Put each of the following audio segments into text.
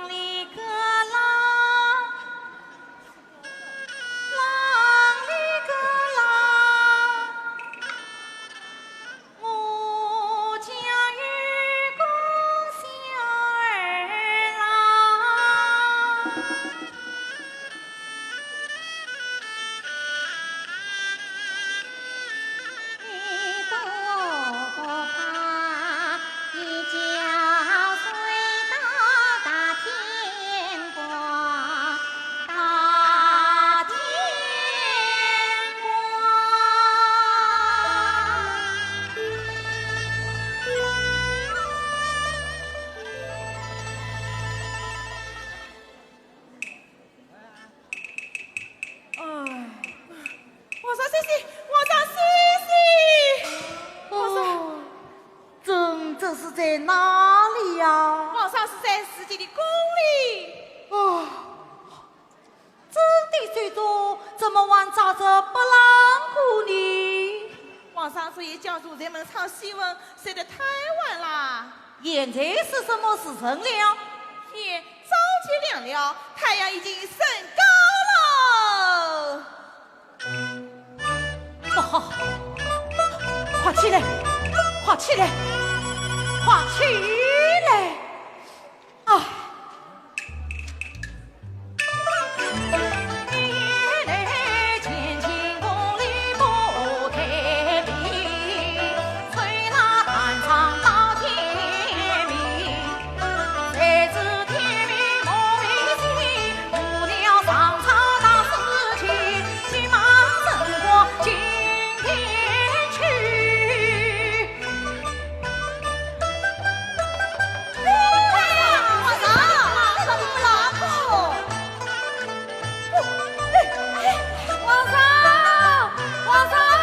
里个郎，郎里个郎，我家有个小儿郎。你多怕一觉睡到大天光，大天光。皇上谢谢，皇上谢谢。哦，这是在哪里呀？皇上是在自己的宫里。哦，真的水族怎么还扎着不浪鼓呢？皇上所以叫主人们唱戏文，睡得太晚啦。现在是什么时辰了？天早就亮了，太阳已经升高了。不好，快起来，快起来，快起来！啊！夜来千顷宫里不太平，吹那弹唱到天明。谁知天明莫名醒，误了上朝大事情，急忙升过今天去。皇上，怎么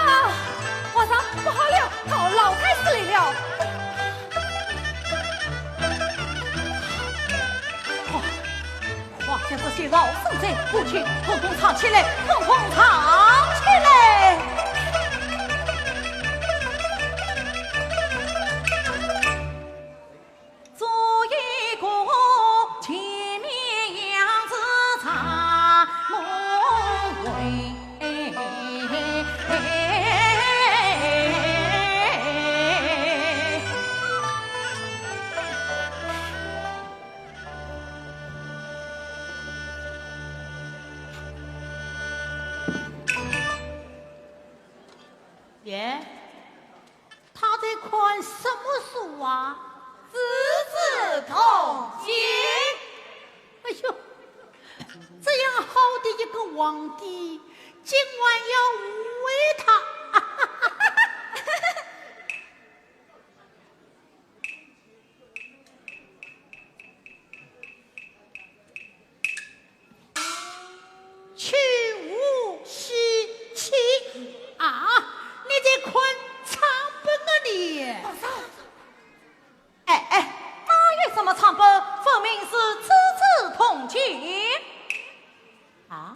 了？皇上，不好了，老太师来了！快将这些老生在过去，统统藏起来，统统藏起来！做一个前面样子长梦回。爷，他在看什么书啊？《资同经》。哎呦，这样好的一个皇帝，今晚要误为他。去无西气啊！你在看唱本啊你？哎，哪有什么唱本？分明是《资同经》啊！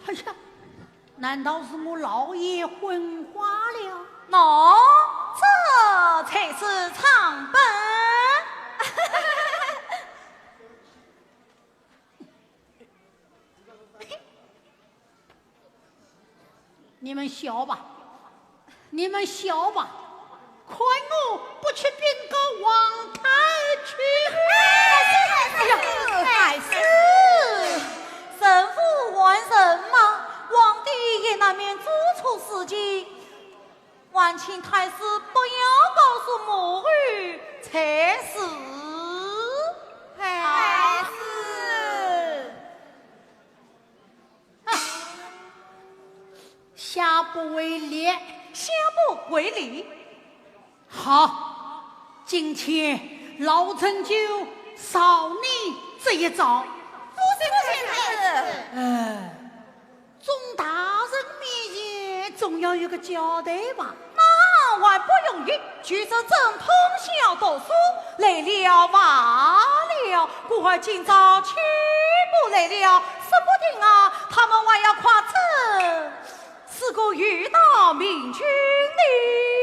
哎呀，难道是我老爷昏花了？喏，这才是唱本。你们笑吧，你们笑吧，看我不去禀告皇太去！哎呀，太师，神父还神嘛，皇帝也难免做错事情，还请太师不要告诉母儿才是。太师。下不为例，下不为例。好，今天老臣就扫你这一招。不是，众大人面前总要有个交代吧？那还不容易？据说正通宵读书，累了罢了。孤儿今朝全部累了，说不定啊，他们还要夸称是个遇到明君的。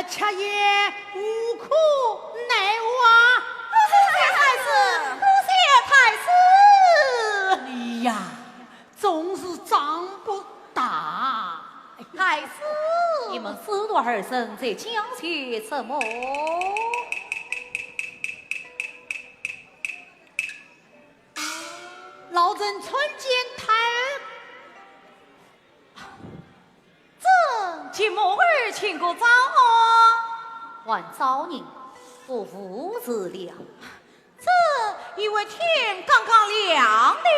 吃也无苦耐啊！太师，哎呀，总是长不大。太师，你们师徒二人在讲些什么？老臣参见太儿。朕请母儿请过早哦。还早人不负子了。这以为天刚刚亮的。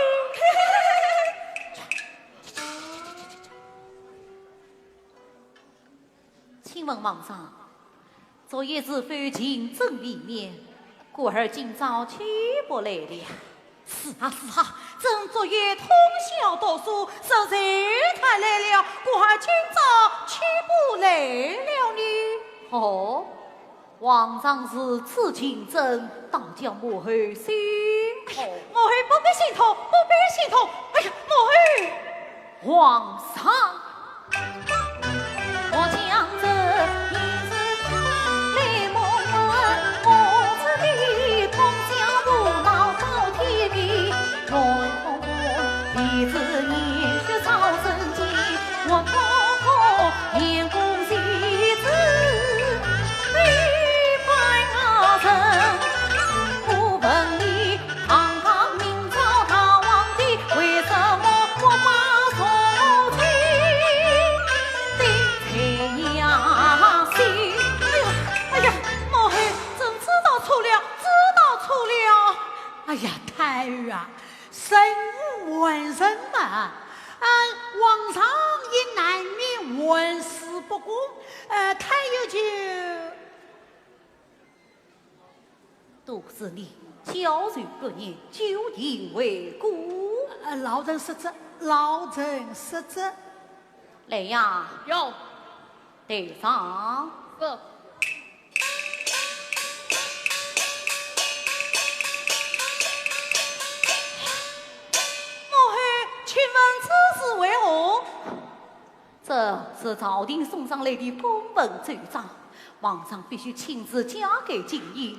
请问皇上，昨夜是否进正里面？故儿今早起不来了。是啊，朕昨夜通宵读书，实在太累了，故儿今早起不来了呢。哦，皇上是此情真，倒叫母儿心痛。母儿不必心痛，不必心痛。哎呀，母儿，皇上，我将这一字来蒙问，我此地通宵无脑到天明，我一字念学草生机，我通言公戏子，李白阿人，不问你堂堂明朝大皇帝，为什么我把从亲的呀心？哎呀，母儿，朕知道错了，知道错了。哎呀，太儿啊，身无完人嘛，皇上也难免玩世不恭，太儿就都是你教授个人，究竟为故。老臣失职，老臣失职。来呀，有带上。不？母儿，请问此事为何？这是朝廷送上来的公文奏章，皇上必须亲自加给敬意。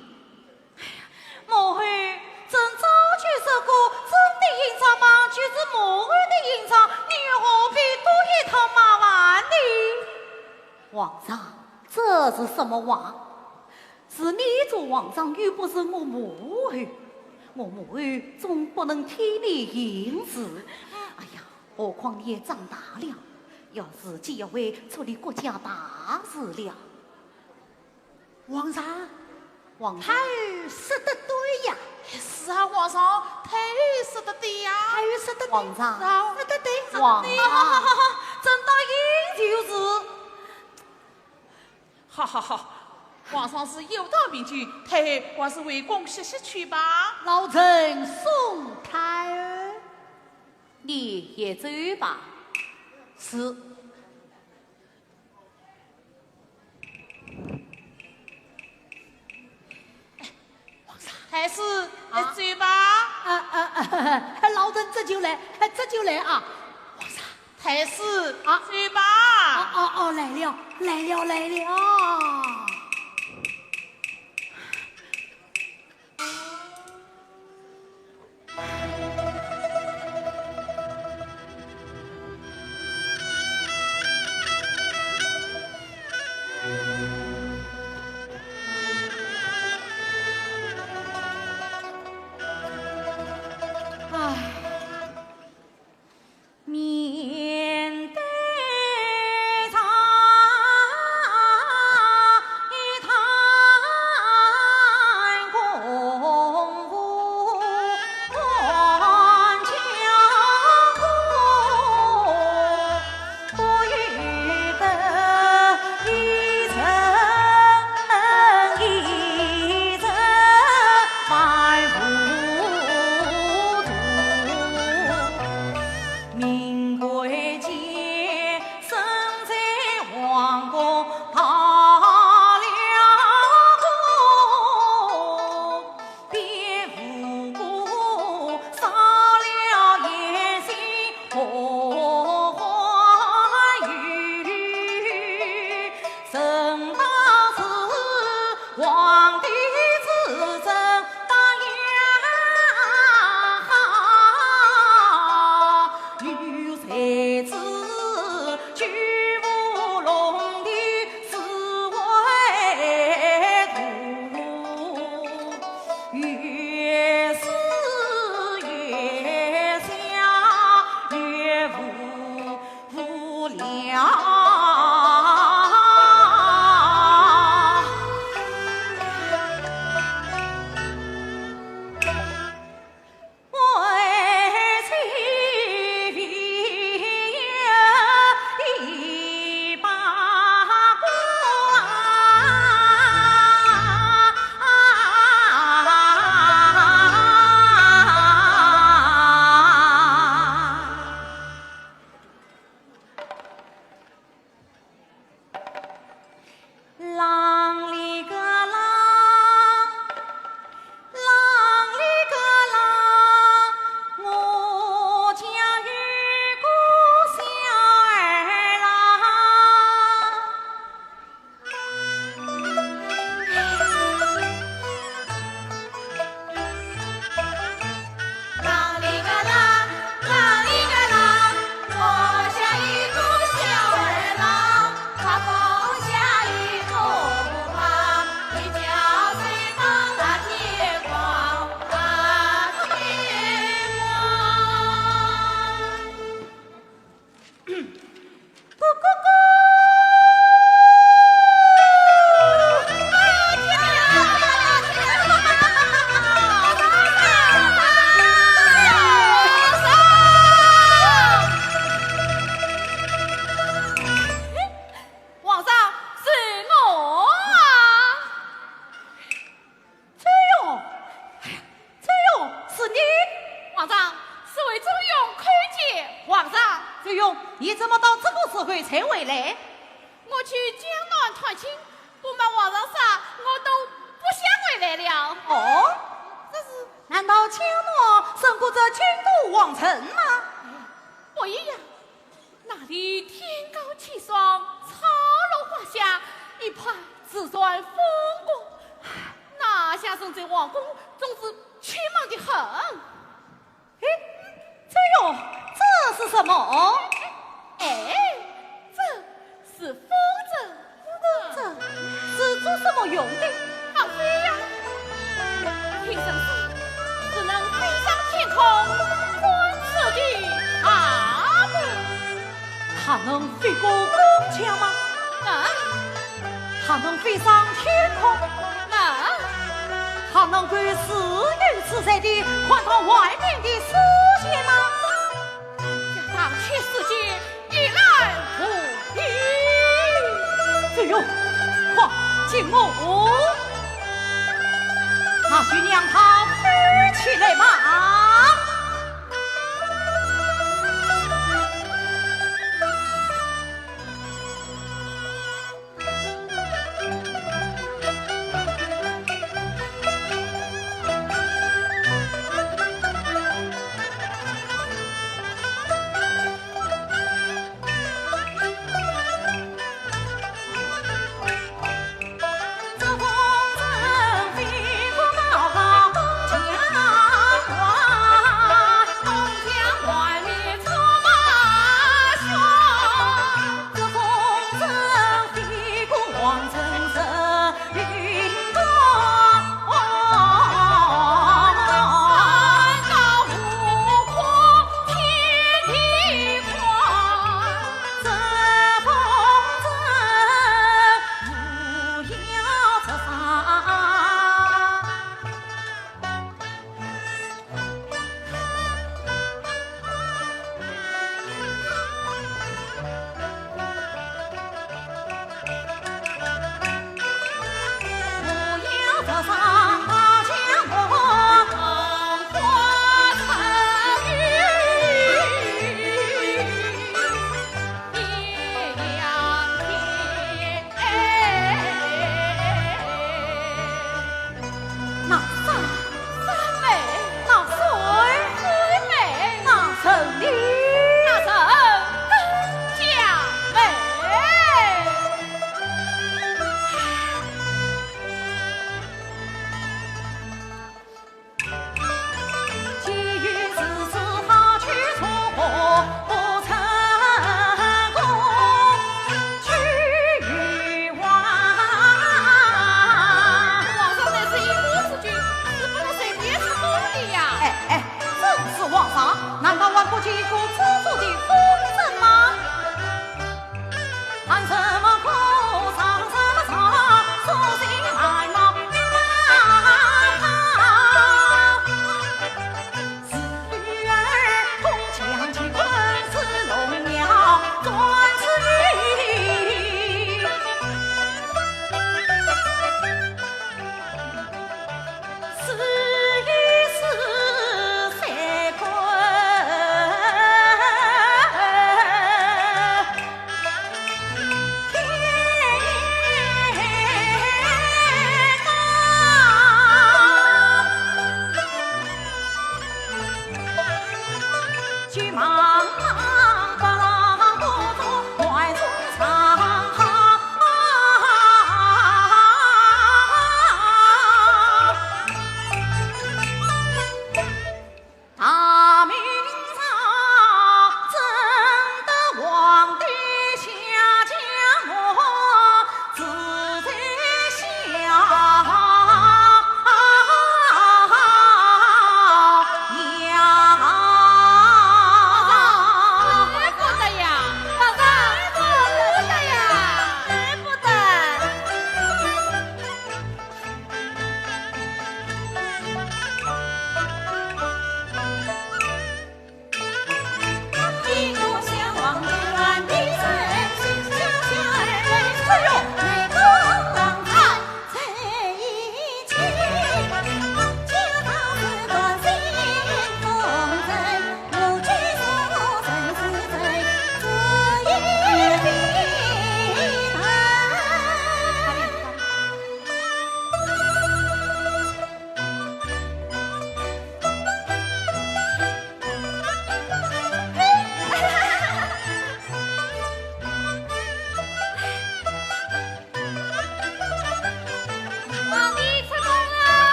母儿，朕早就说过，朕的银钞嘛，就是母儿的银钞，你又何必多一套麻烦呢？皇上，这是什么话？是你做皇上，又不是我母儿。我母儿总不能替你行事。哎呀，何况你也长大了，要自己要为处理国家大事了。皇上，皇上，太儿说得对呀，是啊，皇上，太儿说得对呀。太儿说得对，皇上说得对，皇好好好好，朕答应就是。好好好，皇上是有道明君，太儿还是回宫歇歇去吧。老臣送太儿。你也走吧。是。太师，啊走吧。老臣这就来，这就来啊！皇上，太师，啊走吧。来了。面对着一滩功夫断江湖，不由得一阵皇帝自称大牙，有才子举无龙的四位图，越思越想越无聊。啷里个啷，啷里个啷，我家有个小儿郎。啷里个啷，啷里个啷，我家有个小儿郎，他放下一头不怕，一觉睡到那天光，啊天光。咕咕咕。皇上是我啊！崔勇，崔勇，是你！皇上，是为周勇叩见皇上。崔勇，你怎么到这个时候才回来？我去江南探亲，不瞒皇上啥，我都不想回来了。哦，这是难道江南胜过这京都王城吗？不一样，那里天高气爽，草落花香，一派自然风光。那乡绅在皇宫总是缺忙的很。哎，崔勇，这是什么？哎，这是风筝，这是做什么用的？放飞呀！听声说是能飞上天空，观测的阿门。它能飞过宫墙吗？能它能飞上天空？能，它能够自由自在地看到外面的世界吗？这当全世界一览无余。只有快进屋，那就让它飞起来吧。这风筝飞过高高江湾。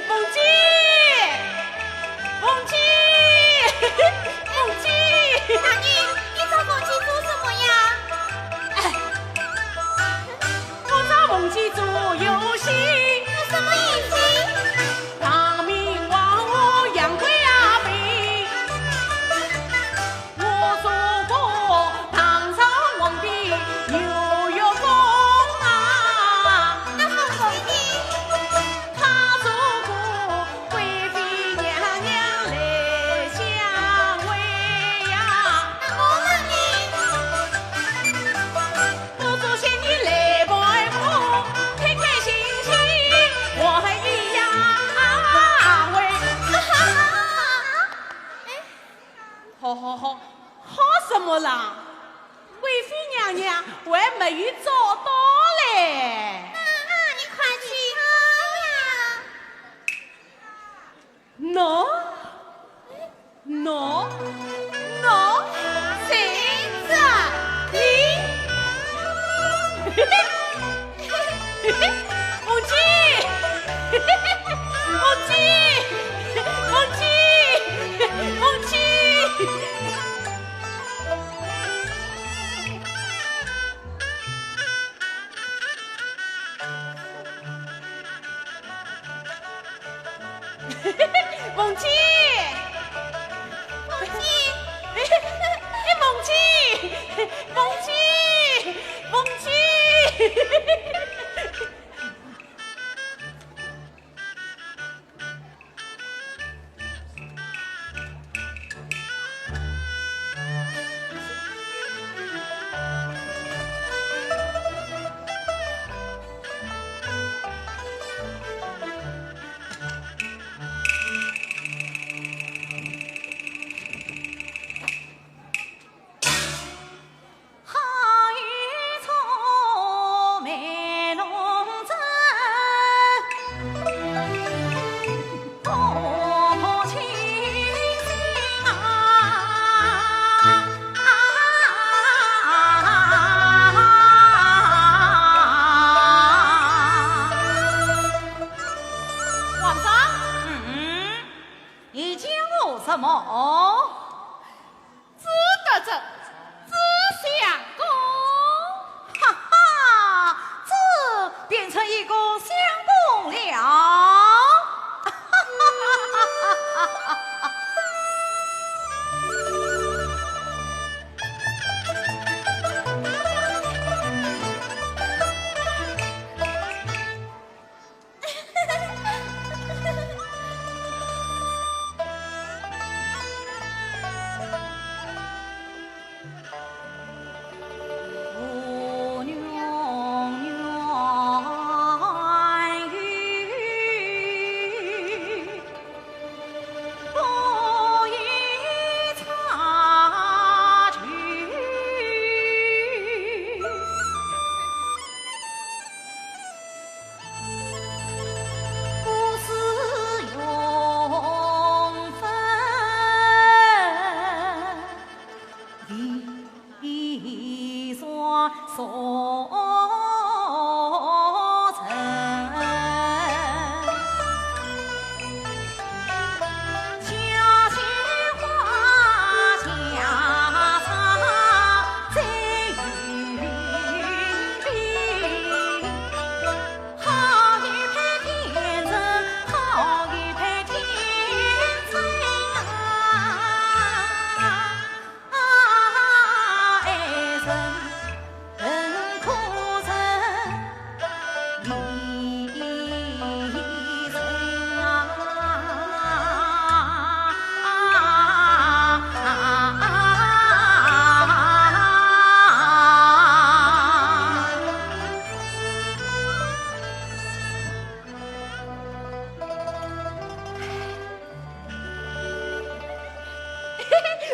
凤姐，凤姐，凤姐，大妮，你找凤姐做什么呀？我找凤姐做游戏。有什么意思？大明王我杨贵阿妹，我做过唐朝皇帝又有功啊。那凤姐呢？他做过贵妃娘娘来相会呀。那我们呢？我做仙女来拜访，开开心心我还一样会。好好好，好什么啦？贵妃娘娘我还没有找到嘞。你快去找呀！喏，喏，喏，谁这里？凤姐，凤姐，凤姐，凤姐。凤姐，凤姐，凤姐，凤姐，凤姐。什么？只得这只相公，哈哈，这变成一个相公了。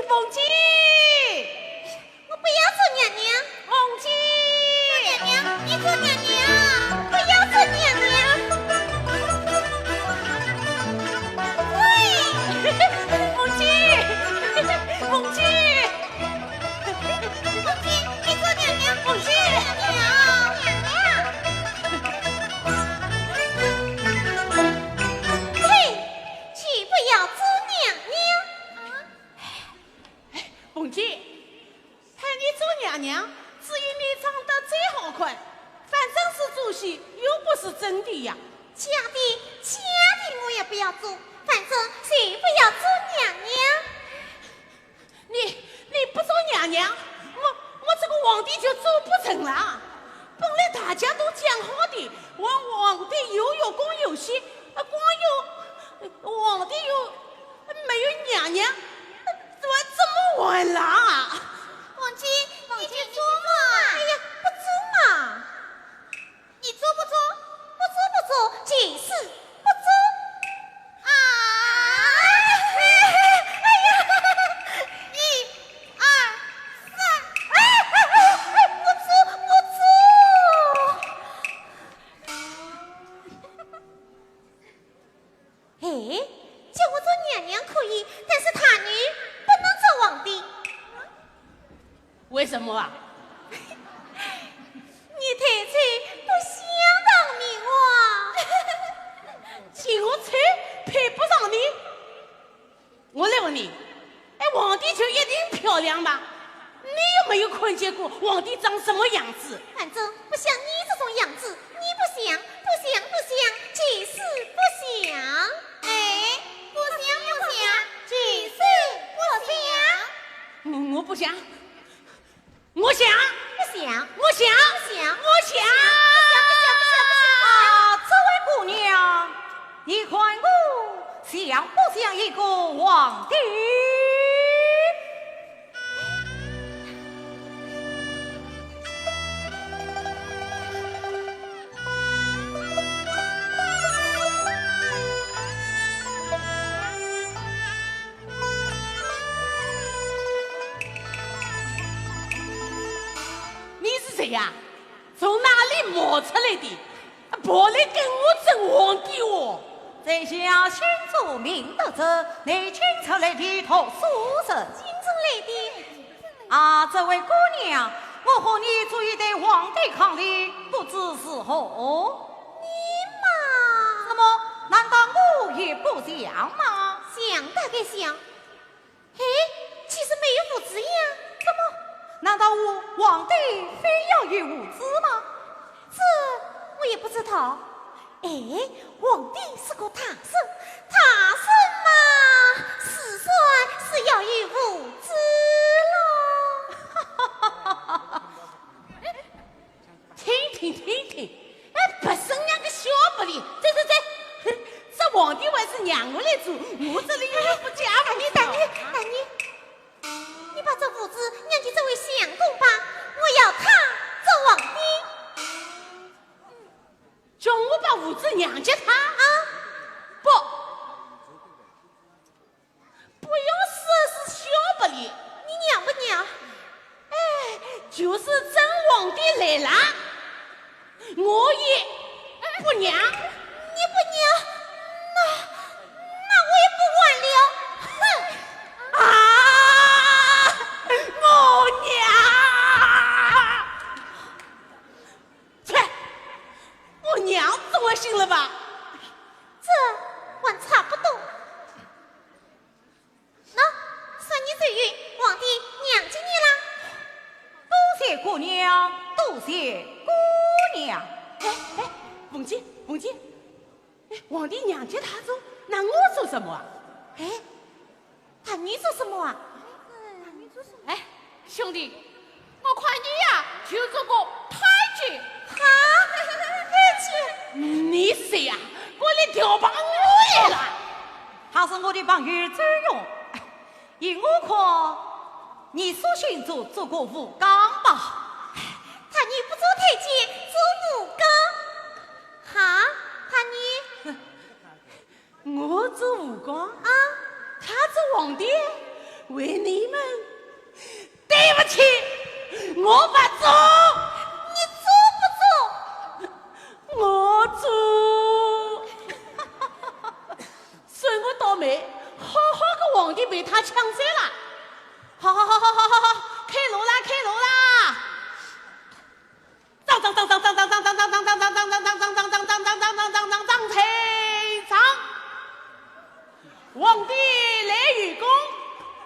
凤姐，我不要做娘娘。凤姐，做娘娘，你做娘娘，不要做娘娘。喂，凤姐，凤姐，凤姐，你做娘娘。凤姐，娘娘，娘娘。娘，怎么晚了啊？王姬，你去做嘛？哎呀，不做嘛！你做不做？不做不做，即是不做。啊！哎呀！一、二、三！不做不做！哎，叫我做娘娘可以，但是他女不能做皇帝。为什么啊？你太太不相当明啊！金我才配不上你。我来问你，哎，皇帝就一定漂亮吗？你有没有看见过皇帝长什么样子？反正不像你这种样子，你不像，即是不像。哎，不像，即是不像。我不想，我想，不像，我想，不像，我想。啊，这位姑娘，你看我像不像一个皇帝？你是谁呀？从哪里冒出来的？跑来跟我争皇帝哦！在下新竹明德镇内请出来的读书人。京中来的。啊，这位姑娘，我和你注意对皇帝抗礼，不知是何？你嘛，怎么？难道我也不像吗？像大概像。哎，其实没有胡子呀。怎么？难道我皇帝非要有胡子吗？这我也不知道。哎，皇帝是个大圣，大圣嘛，是算是要有胡子了。听，哎，不生两个小不离，这，这皇帝还是让我来做，我这里又不加大女，你把这胡子让给这位相公吧，我要他做皇帝。叫我把胡子让给他啊？不用说是小不离，你娘不娘？哎，就是真皇帝来了，我也不娘。你不娘，那我也不管了。哼！啊，我娘！切，我娘总还行了吧？这还差不多。喏，算你最运，皇帝娘给你了。多谢姑娘，多谢姑娘。哎，凤姐，哎，皇帝娘接他走，那我做什么啊？哎，他你做什么啊？哎，兄弟，我看你呀，就做个太监。啊，太监，你是谁呀？过来调帮我来了。他是我的帮友周勇，依我看，你索性做个武刚吧。他你不做太监，做武刚。哈，他你我做武官啊，他做皇帝，为你们，对不起，我不做。你做不做？我做，算我倒霉，好好个皇帝被他抢走了。好，开路啦！皇帝来御宫，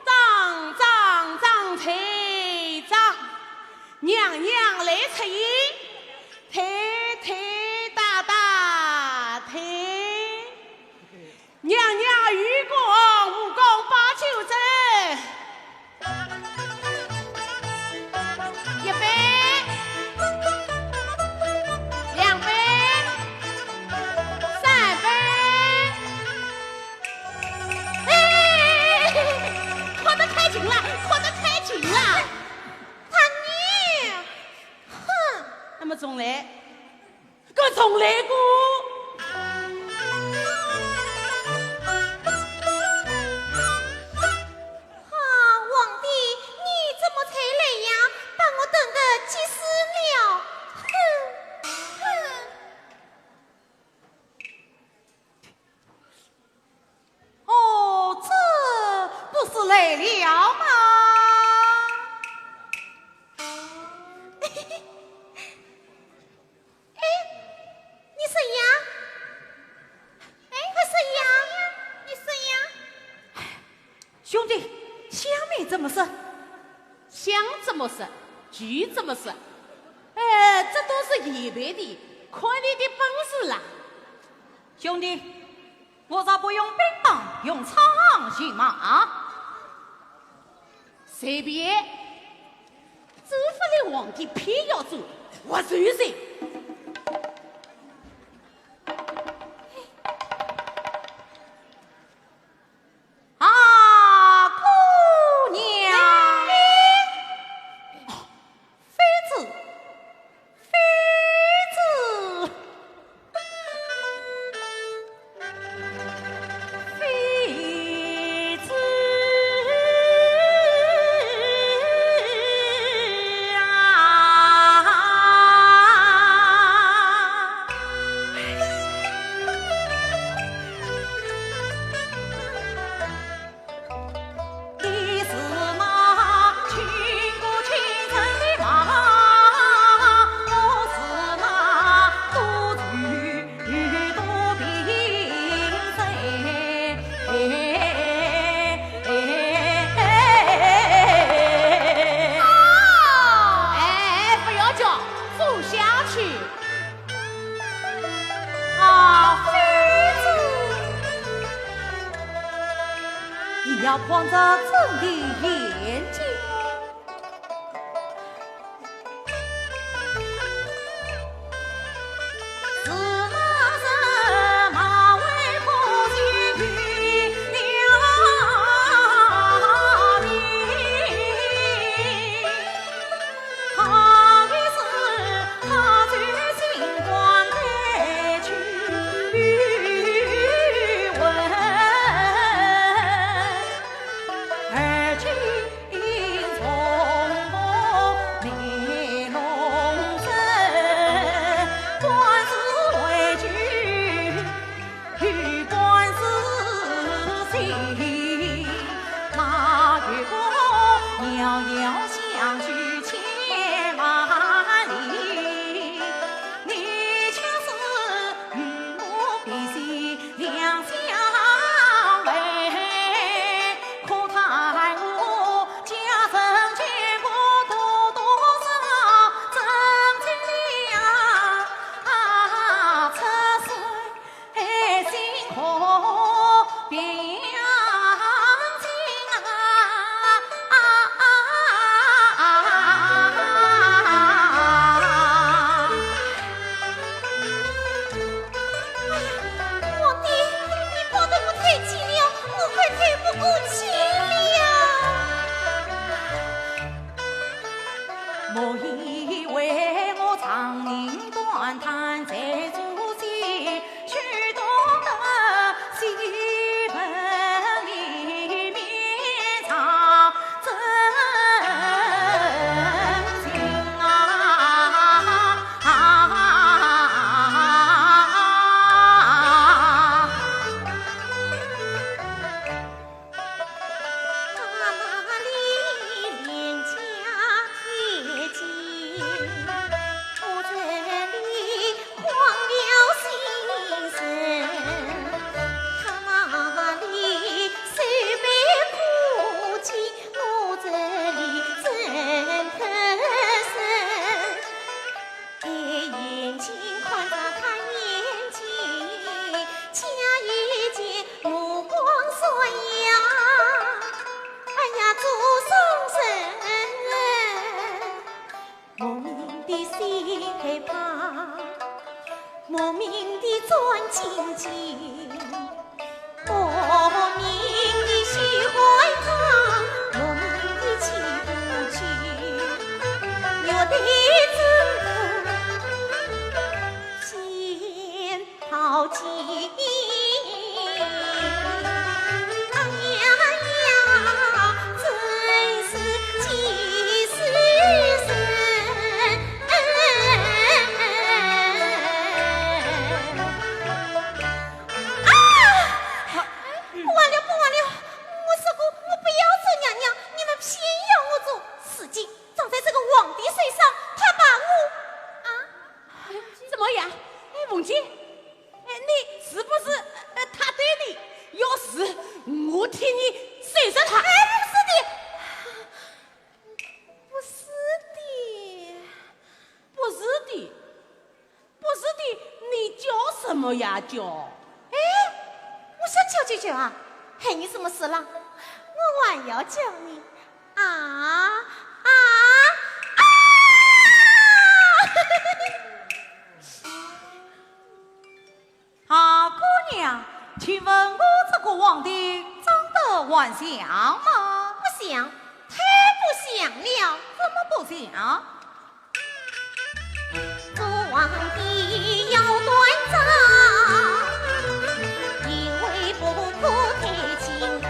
张退长，娘娘来出迎，推大推，娘娘御宫武功把酒斟，一杯，两杯，三杯，哎。谁了吗？你谁呀？哎，我谁呀？你谁呀？兄弟，香米怎么生？香怎么生，菊怎么生？这都是一般的，看你的本事啦。兄弟，我咋不用兵棒，用长行马？随便，知府的皇帝偏要做，我随谁？啊，姑娘，妃子，妃子，妃子你是马，群国倾城的马，我是马，多聚多兵哎，不要叫，走下去。啊，妃子，你要光着朕的眼睛。是马为父亲与了命，好一是他举星光带去问，而今从不美龙身，官司为据官司心，那月光遥遥相去千万里，你恰是与我比心两相违，可叹我家曾见过多少真情呀，出水心可变阳情啊！我替你收拾他。哎，不是的，不是的，不是的，不是的，你叫什么呀？叫？哎，我想叫就叫啊，嘿，你什么事了？我还要叫你啊啊啊！啊，姑娘，请问我这个皇帝长得还像吗？不像，太不像了。怎么不像？做皇帝要端正，因为不可太轻快，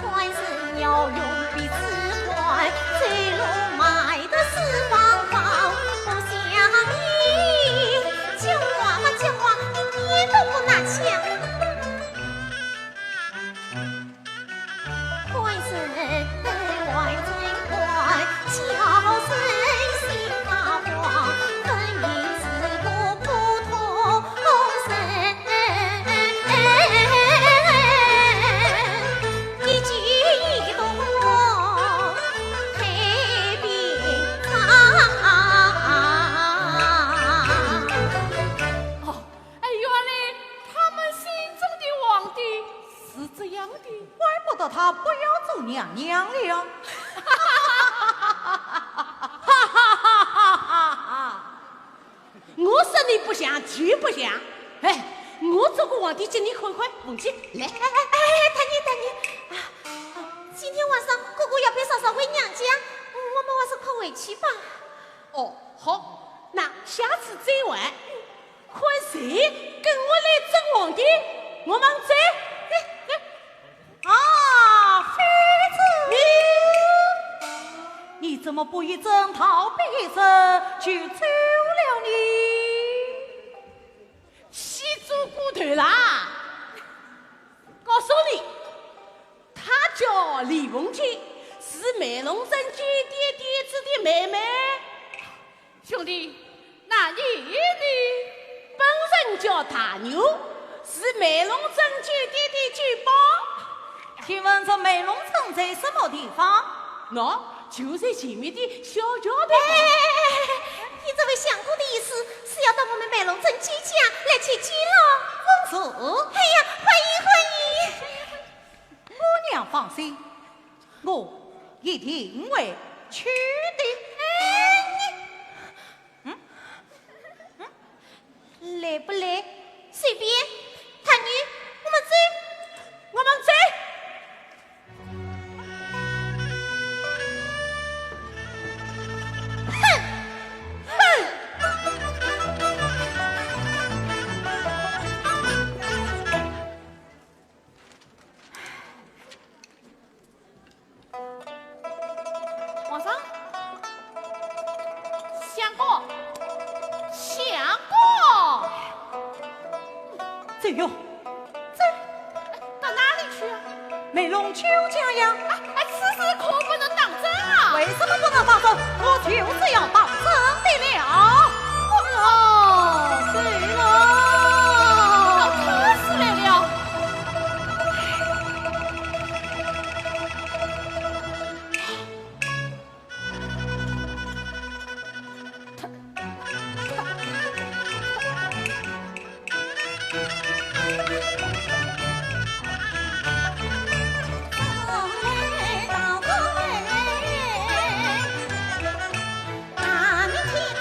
快是要用笔直快，最路迈得四方方。不像你，讲话嘛讲话，一点都不拿腔。快身快最快，叫声心发慌，分明是个普通人。一举一动太平常。哦，哎，原来他们心中的皇帝是这样的。怪不得他不要做娘娘了。我说你不像就不像，哎，我做个皇帝叫你快快忘记来。大娘啊，今天晚上哥哥要陪嫂嫂回娘家，我们还是快回去吧。哦，好，那下次再玩，看谁跟我来争皇帝，我们再啊，妃子，你怎么不一阵逃避一阵就走了呢？洗猪骨头啦！告诉你，她叫李凤琴，是梅龙镇酒店店主的妹妹。兄弟，那你呢？本人叫大牛，是梅龙镇酒店的酒保。请问这美龙城在什么地方？喏，就在前面的小桥头。你这位相公的意思是要到我们美龙镇居家来取经了？公主，哎呀，欢迎欢迎！姑娘放心，我一定会去的。来不来？随便。大女，我们走。我们走。皇上，相公，相公，走哟，到哪里去啊？美龙酒家呀。此事可不能当真啊！为什么不能当真？我就是要当真的了。哦，对了，到这时来了。大明天子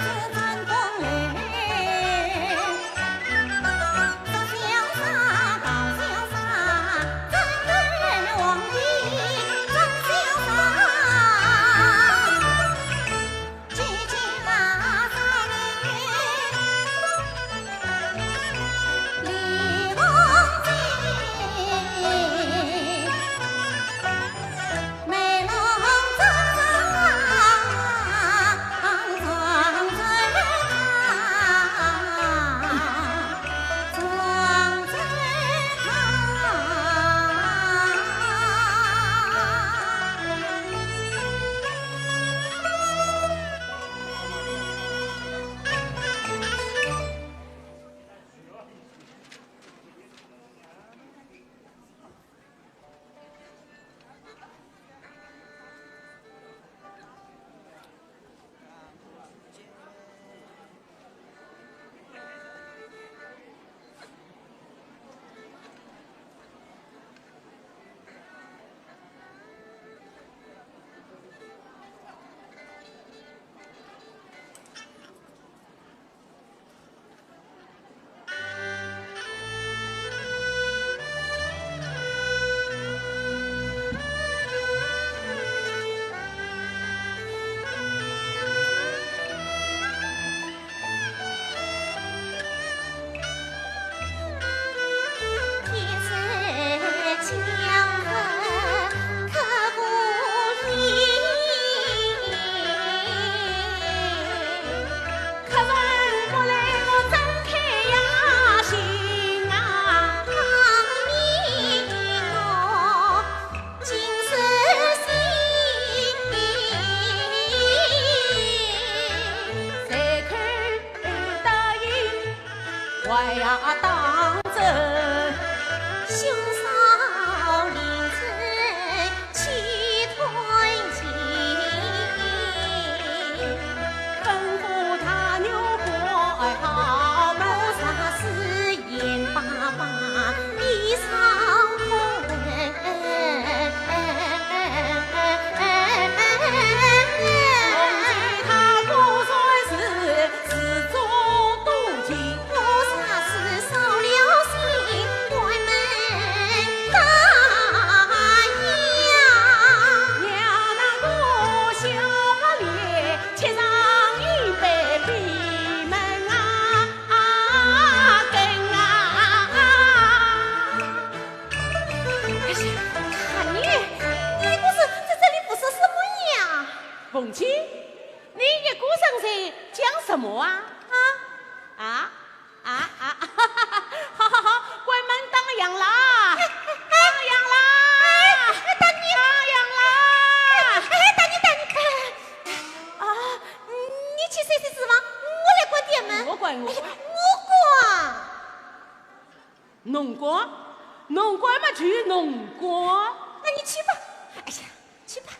什么啊？好好好，关门当羊啦！当羊啦！大你啊！你去谁是吗？我来关店门。我管我。我关。农关，农关嘛去农关。那你去吧。哎呀，去吧。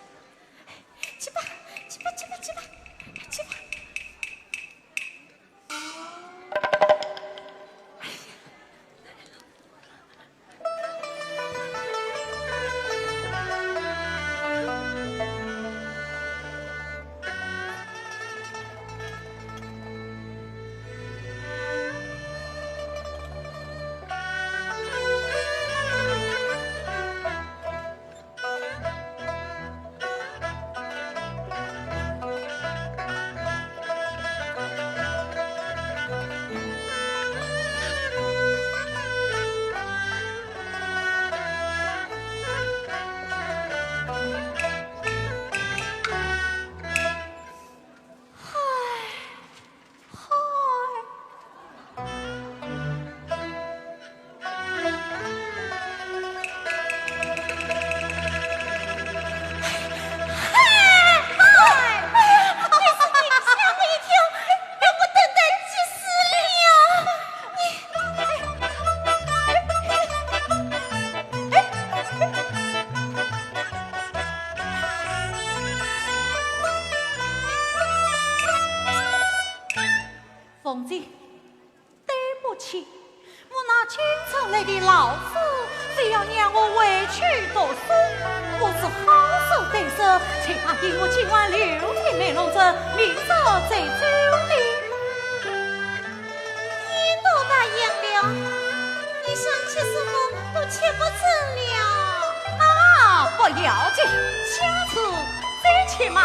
凤姐，对不起，我那京城来的老师非要让我回去读书，我是好手对手，请他给我今晚留在美容镇，明日再走的。你都答应了，你想起什么都签不成了。不要紧，下次再去嘛。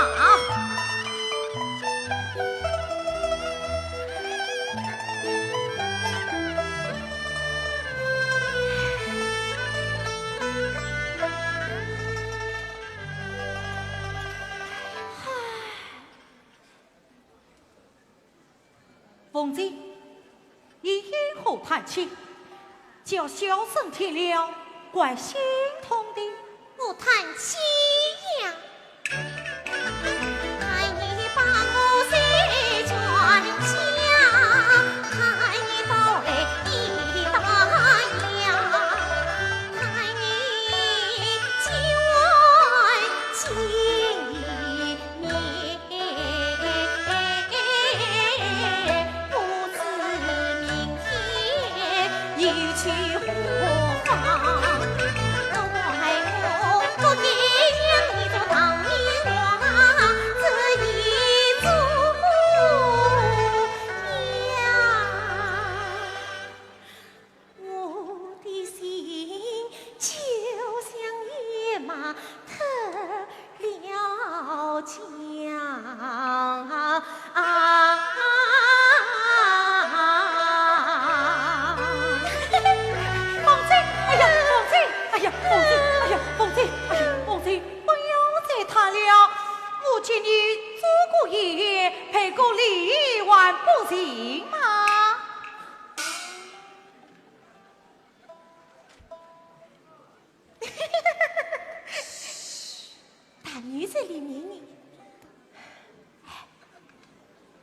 凤姐，你以后谈亲，叫小声听了，怪心痛的。不谈气呀，看你把我谁全家，看你都为一大呀，看你今晚见一面，不知明天一去何方。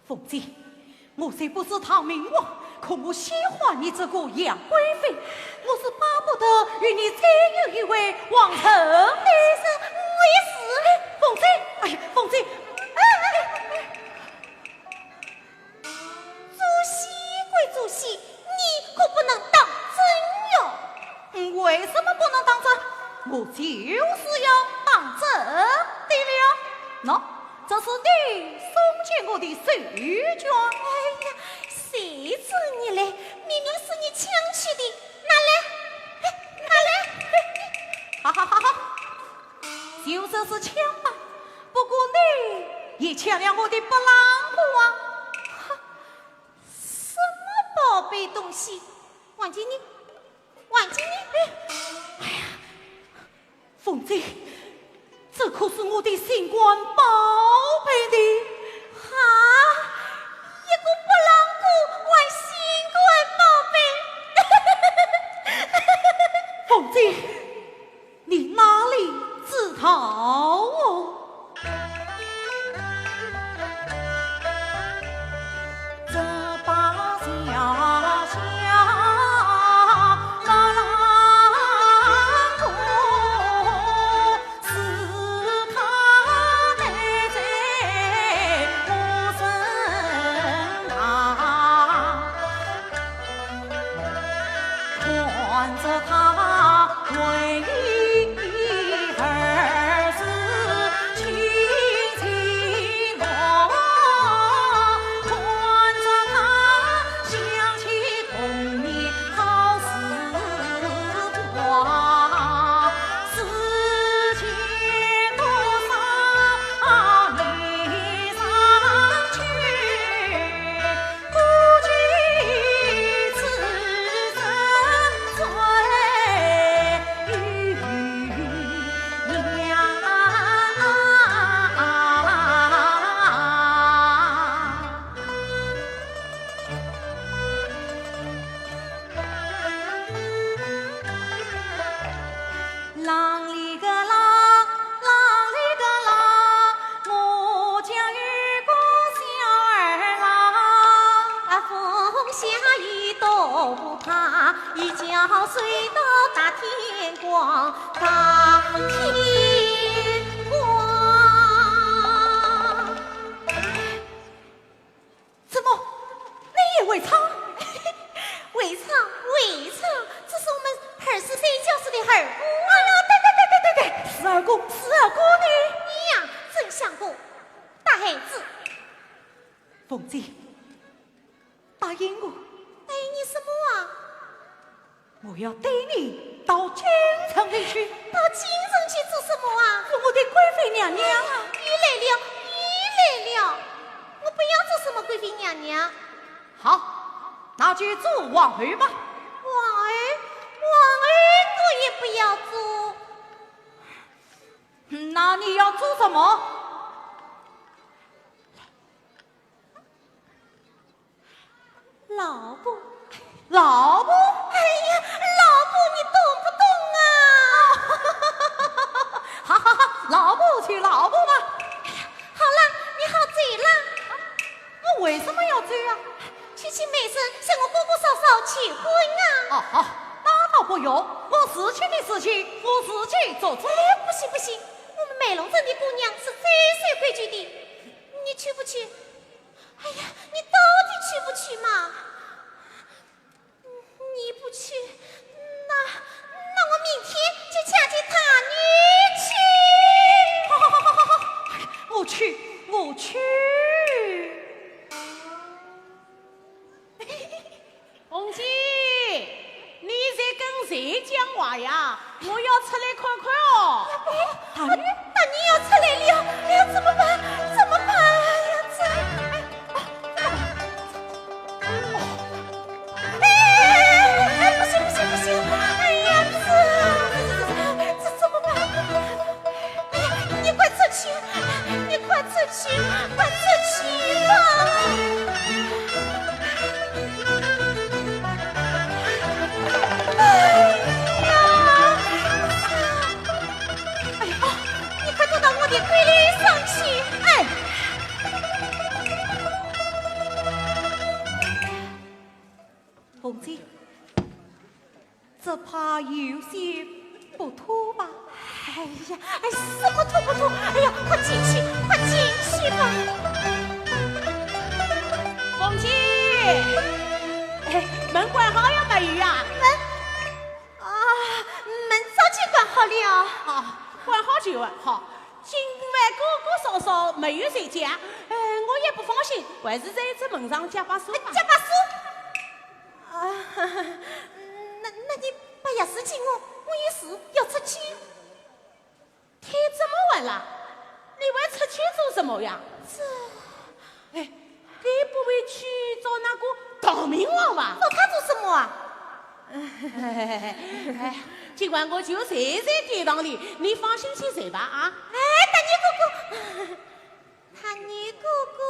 凤姐，我虽不是唐明王，可我喜欢你这个杨贵妃，我是巴不得与你再有一位王成的。我也是。凤姐，哎呀，凤姐，主席归主席，你可不能当真哟。为什么不能当真？我就是要当真的了。喏，这是你送给我的手绢。哎呀，谁准你嘞？明明是你抢去的，拿来，拿来！好好好好，就算是抢吧，不过你也抢了我的不郎婆啊！什么宝贝东西？忘记你，忘记你！哎呀，凤姐，这可是我的心肝宝贝的。哈，一要睡到大天光，大天光。怎么，你也会唱？会唱，这是我们24岁教室的二姑。哎呀，对，是二姑呢？你呀，真像个大孩子。凤姐，答应我，答应你什么啊？我要带你到京城里去。到京城去做什么啊？做我的贵妃娘娘啊！你来了，我不要做什么贵妃娘娘。好，那就做王儿吧。王儿，我也不要做。那你要做什么？老婆，老婆？哎呀，老婆，你懂不懂啊？哈哈哈，老婆去老婆吧。好了，你好醉了。我为什么要醉啊？去请媒人向我哥哥嫂嫂求婚啊！哦，那倒不用，我事情的事情我自己做主。不行，我们美龙镇的姑娘是最守规矩的，你去不去？哎呀，你到底去不去嘛？你不去，那我明天就嫁给他女去。我去。红姐，你在跟谁讲话呀？我要出来看看哦。大女，大女要出来了，哎呀，怎么办？哎呀，不行！哎呀，这怎么办？哎呀，你快出去吧！你快躲到我的闺女上去！哎，凤姐，这怕有些不妥吧？哎呀，什么妥不妥？哎呀，快进去吧！红姐，门关好了没有啊？门早就关好了。啊，关好就完好。今晚哥哥嫂嫂没有在家，我也不放心，还是在这门上加把锁吧。加把锁。那你把钥匙给我，我有事要出去。天这么晚了，你还出去做什么呀？该不会去找那个唐明王吧？找他做什么啊？今晚我就睡在殿堂里，你放心去睡吧啊！大女哥哥，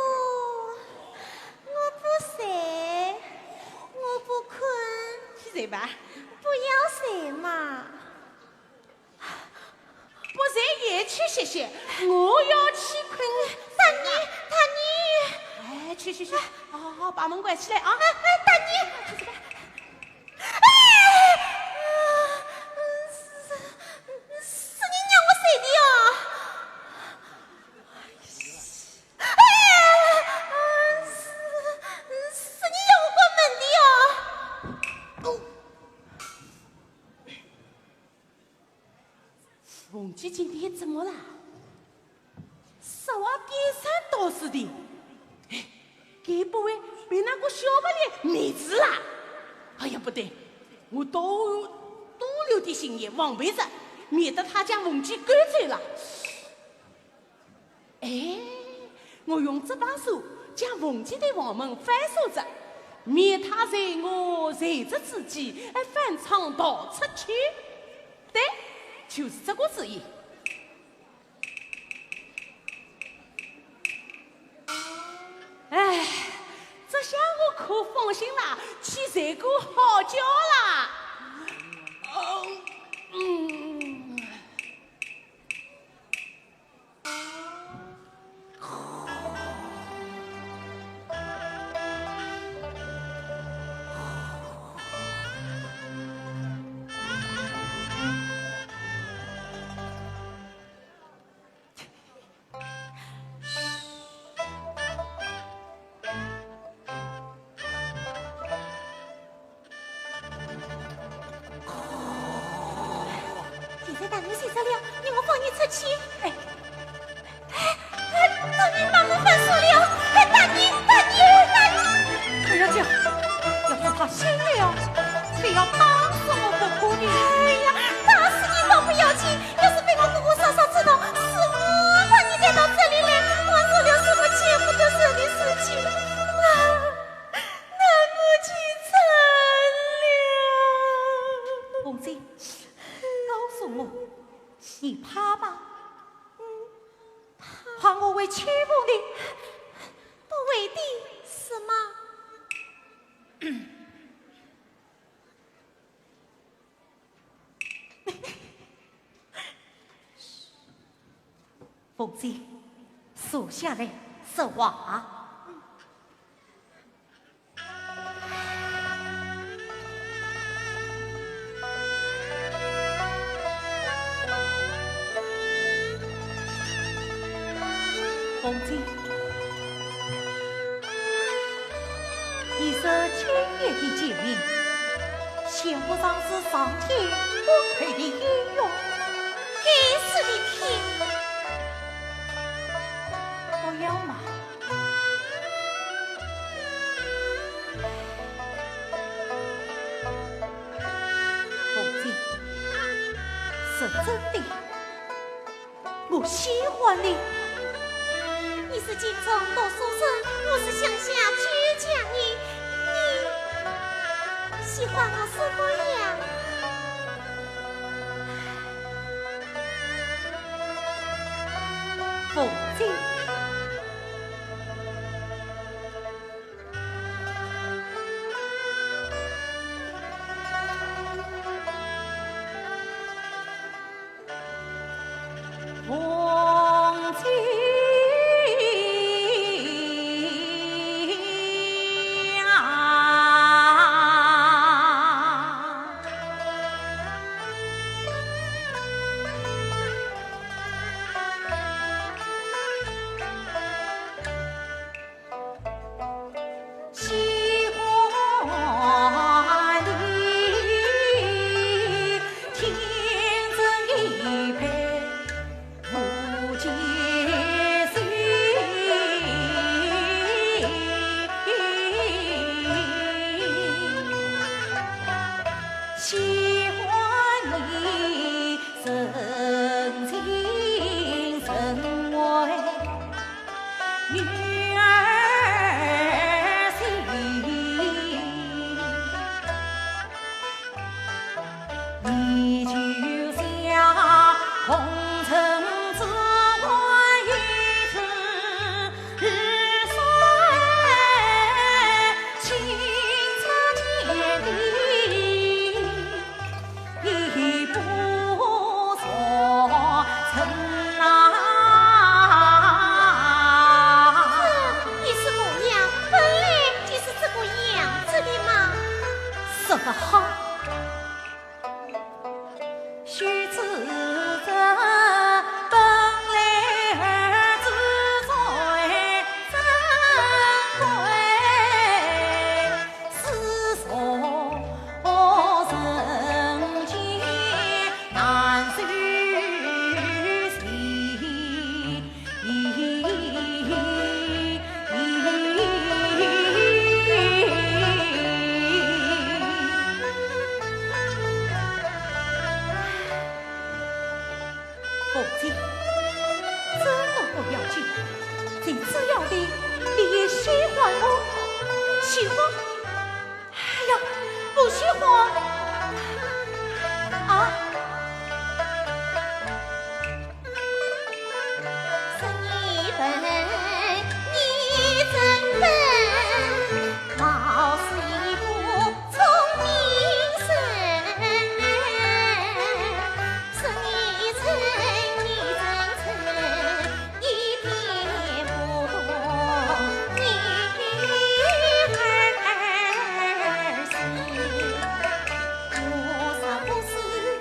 我不睡，我不困，去睡吧，不要睡嘛。不睡也去歇歇，我要去困。大女，去，好，把门关起来啊！大女。是你让我睡的哦！是你让我关门的哦！凤姐今天怎么了？10万点3倒是的，该不会被那个小白脸迷住了？哎呀，不对，我多留点心眼防备着，免得他将凤姐赶走了。我用这把手将凤姐的房门反锁着，免他在我睡着之际翻窗逃出去。对，就是这个主意。这下我可放心了，去睡个好觉啦。才大女睡着了，你我放你出去。大女把我反锁了，大女。不要讲，要是他醒了，非要打死我不可的。哎呀，打死你倒不要紧，要是被我姑姑嫂嫂知道是我把你带到这里来，我做了什么见不得人的事情，那我去惨了。凤姐，告诉我，你怕吗？怕我会欺负你？不为的是吗？凤姐，坐下来说话。凤姐，你是亲眼的见面，嫌不上是上天不配的英勇。该死的天！不要嘛，凤姐，是真的，我喜欢你。你是京中读书生，我是乡下倔强人，你喜欢我什么样？凤姐，凤姐。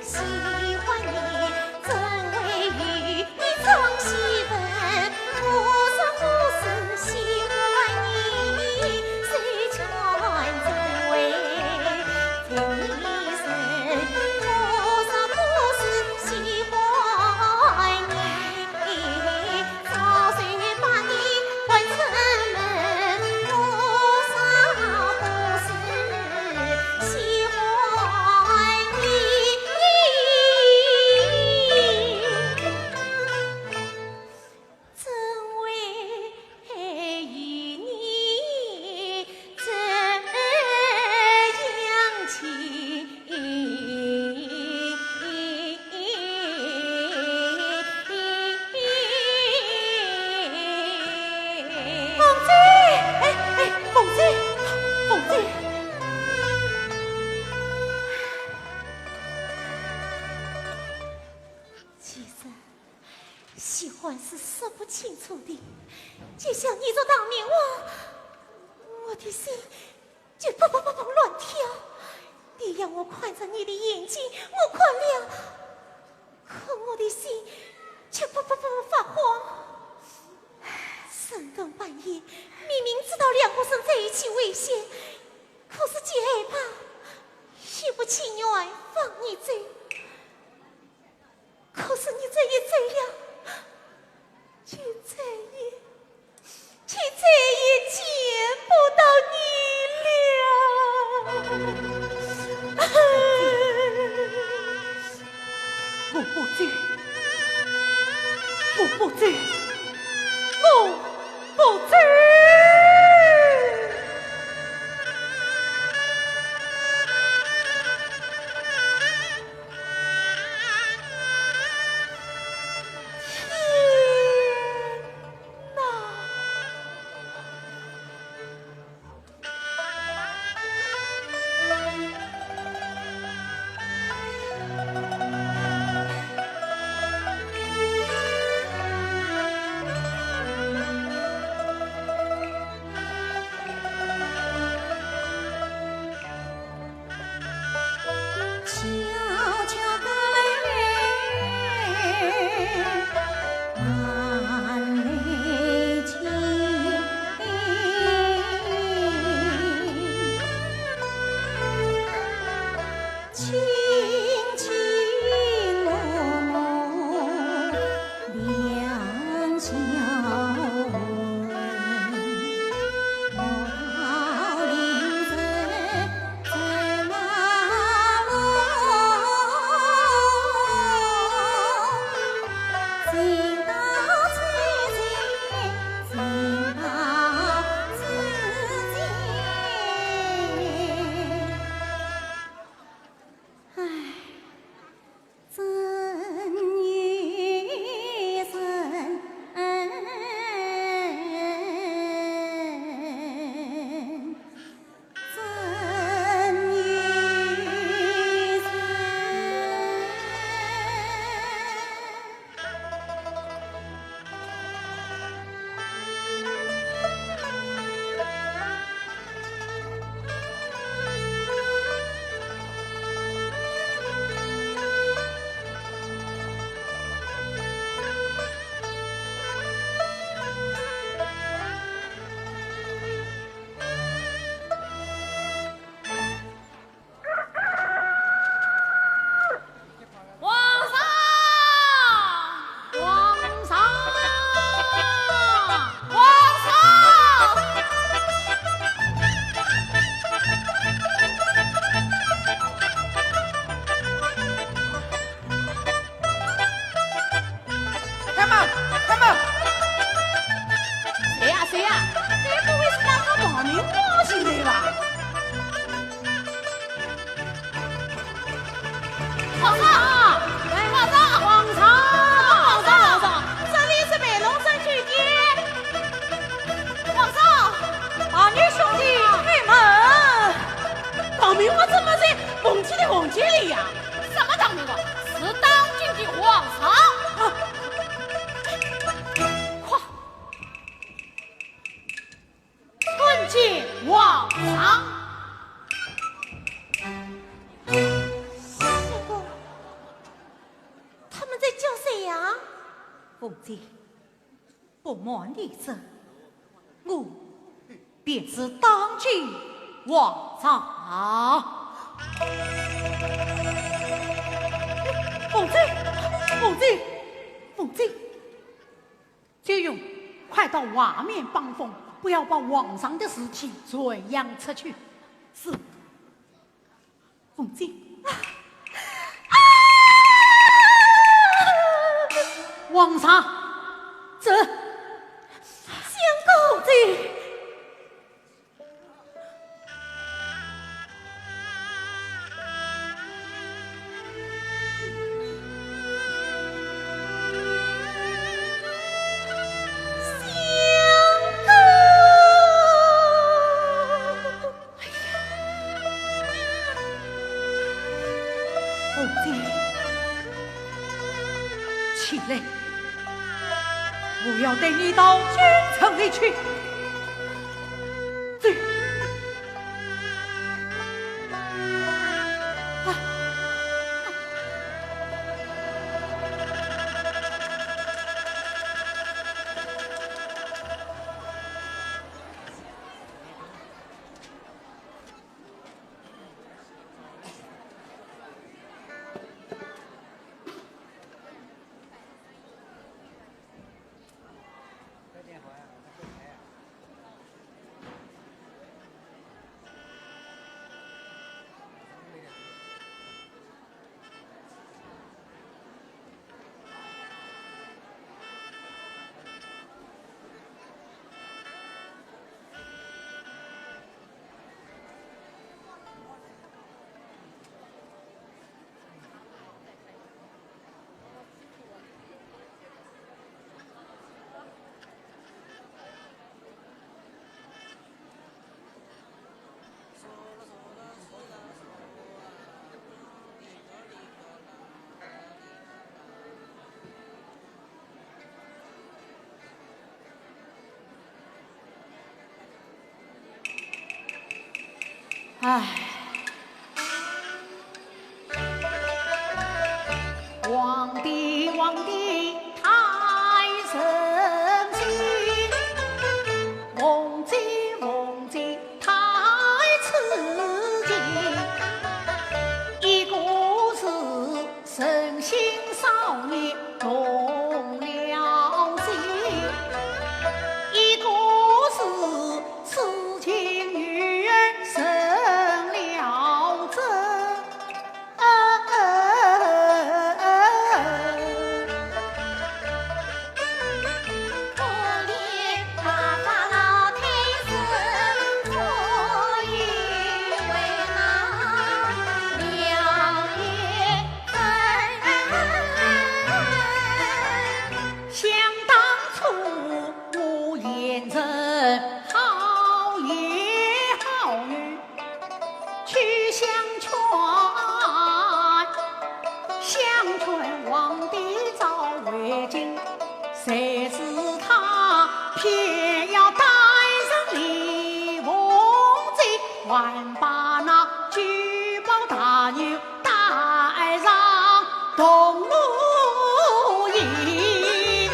是喜欢是说不清楚的。就像你做当面王，我的心就砰砰砰砰乱跳。你让我看着你的眼睛，我看了，可我的心却砰砰砰发慌。深更半夜，明明知道两个人在一起危险，可是既害怕，又不情愿放你走。可是你再也走了，却再也见不到你了。我不走，我不走，我不走。凤姐，不瞒你说，我便是当今王上。凤姐，凤姐，凤姐，就用快到外面帮风，不要把皇上的事情传扬出去。是，凤姐。皇上，这相公子。起来！我要带你到京城里去。走。唉，皇帝皇帝太神心，梦见梦见太刺激，一个是神仙少年动了心，一个是痴情女儿生了真。可怜大法老太子，所以为那两眼想当初我演成好言好语去相劝皇帝早回京，谁知他偏要带上李凤珍，还把那聚宝大牛带上东路营。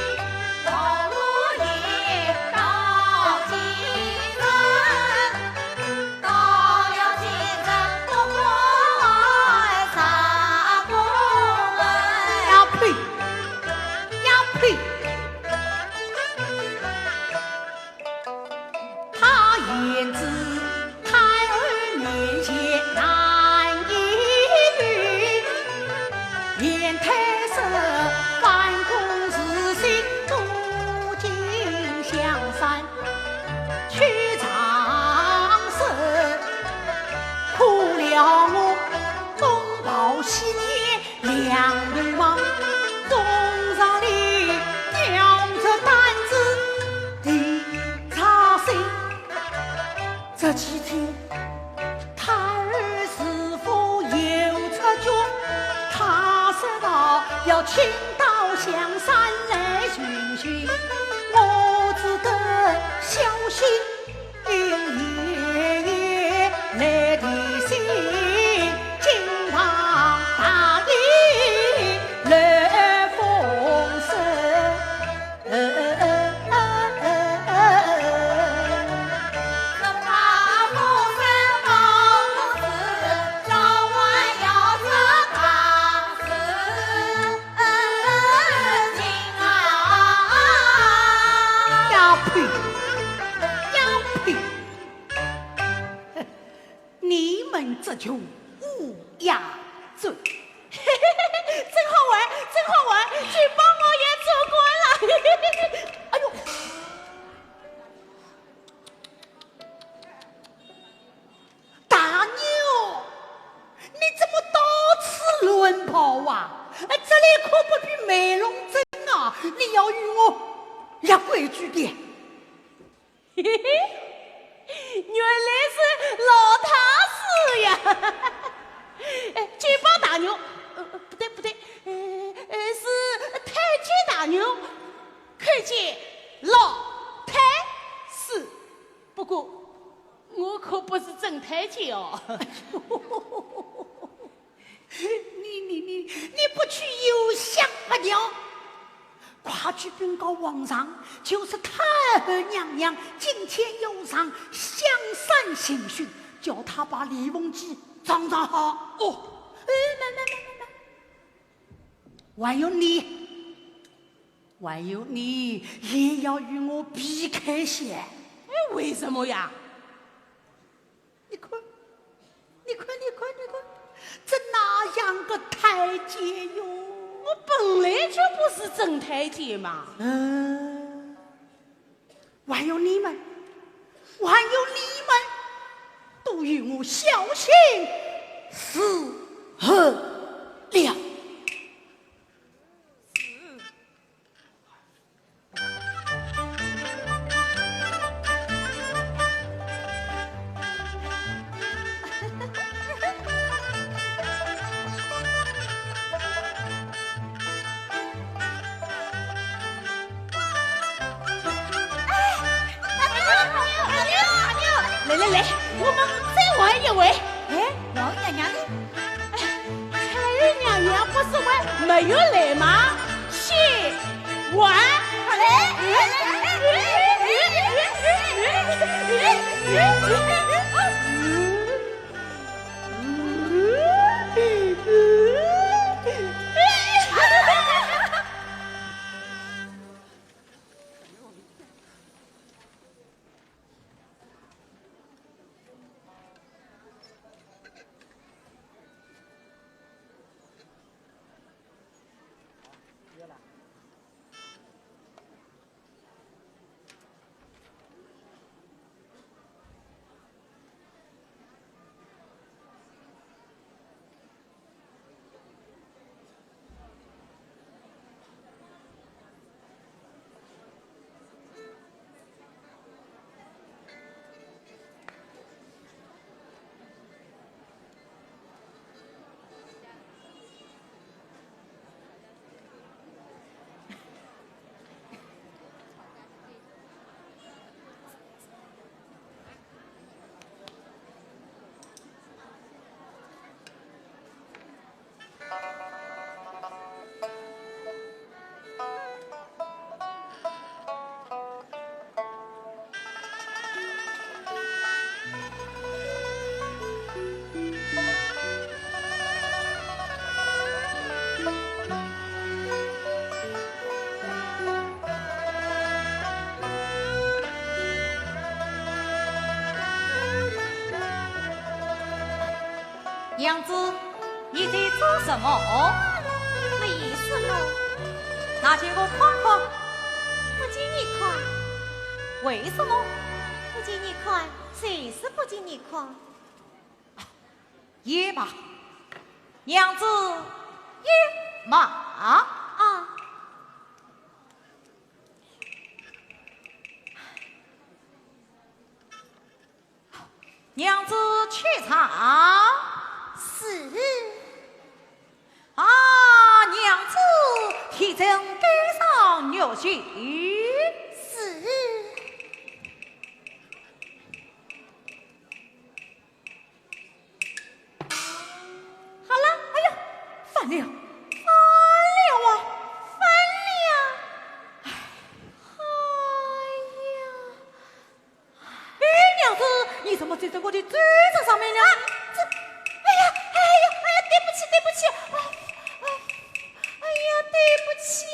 红路一到京城，到了京城不管啥公文。呀呸！呀呸！他言之胎儿面前难言语，言太深，反攻自心渡尽香山去长生，苦了我东跑西念两人忙，总上里吊着担子地插心。这几天胎儿是否有出脚？他说道要请到香山来寻寻，我只得小心爷爷来提醒，金堂大义来丰收。生怕风声冒子，早晚要这大事情啊！呀呸！呀呸！你们这群乌鸦嘴！真好玩，真好玩！去帮我也做过了。哎呦！大牛，你怎么到此乱跑啊？这里可不比美容针啊！你要与我立规矩点。原来是老太师呀！聚宝大牛，不对不对，是太监大牛，看再见，老太师。不过我可不是正太监哦。你不去有想不了，快去禀告皇上，就是太后娘娘今天有上香山行训，叫他把李凤基葬葬好。哦，还有你也要与我避开些。哎，为什么呀？你看，这哪样个台阶哟？我本来就不是正太监嘛。还有你们，都与我小心伺候了。来，我们再玩一回。哎，王娘娘呢？太后娘娘不是还没有来吗？先玩。好嘞。娘子，你在做什么？没意思喽，那借我看看，不见你看，为什么？不见你看，谁是不见你看？也罢，娘子也罢。啊，娘子去查。是啊，娘子提针给上牛血。是，好了，哎呀，烦了啊！哎，娘子，你怎么站在我的嘴子上面呢？对不起，哎呀，对不起，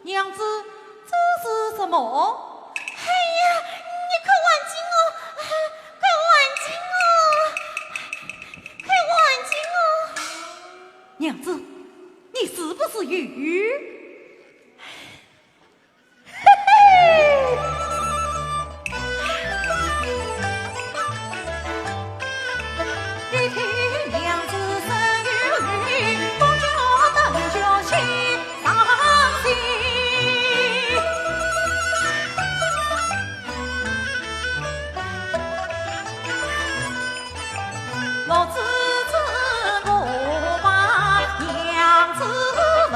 娘子，这是什么？哎呀，你快忘记我，快忘记我！娘子，你是不是鱼？老子知我把娘子问。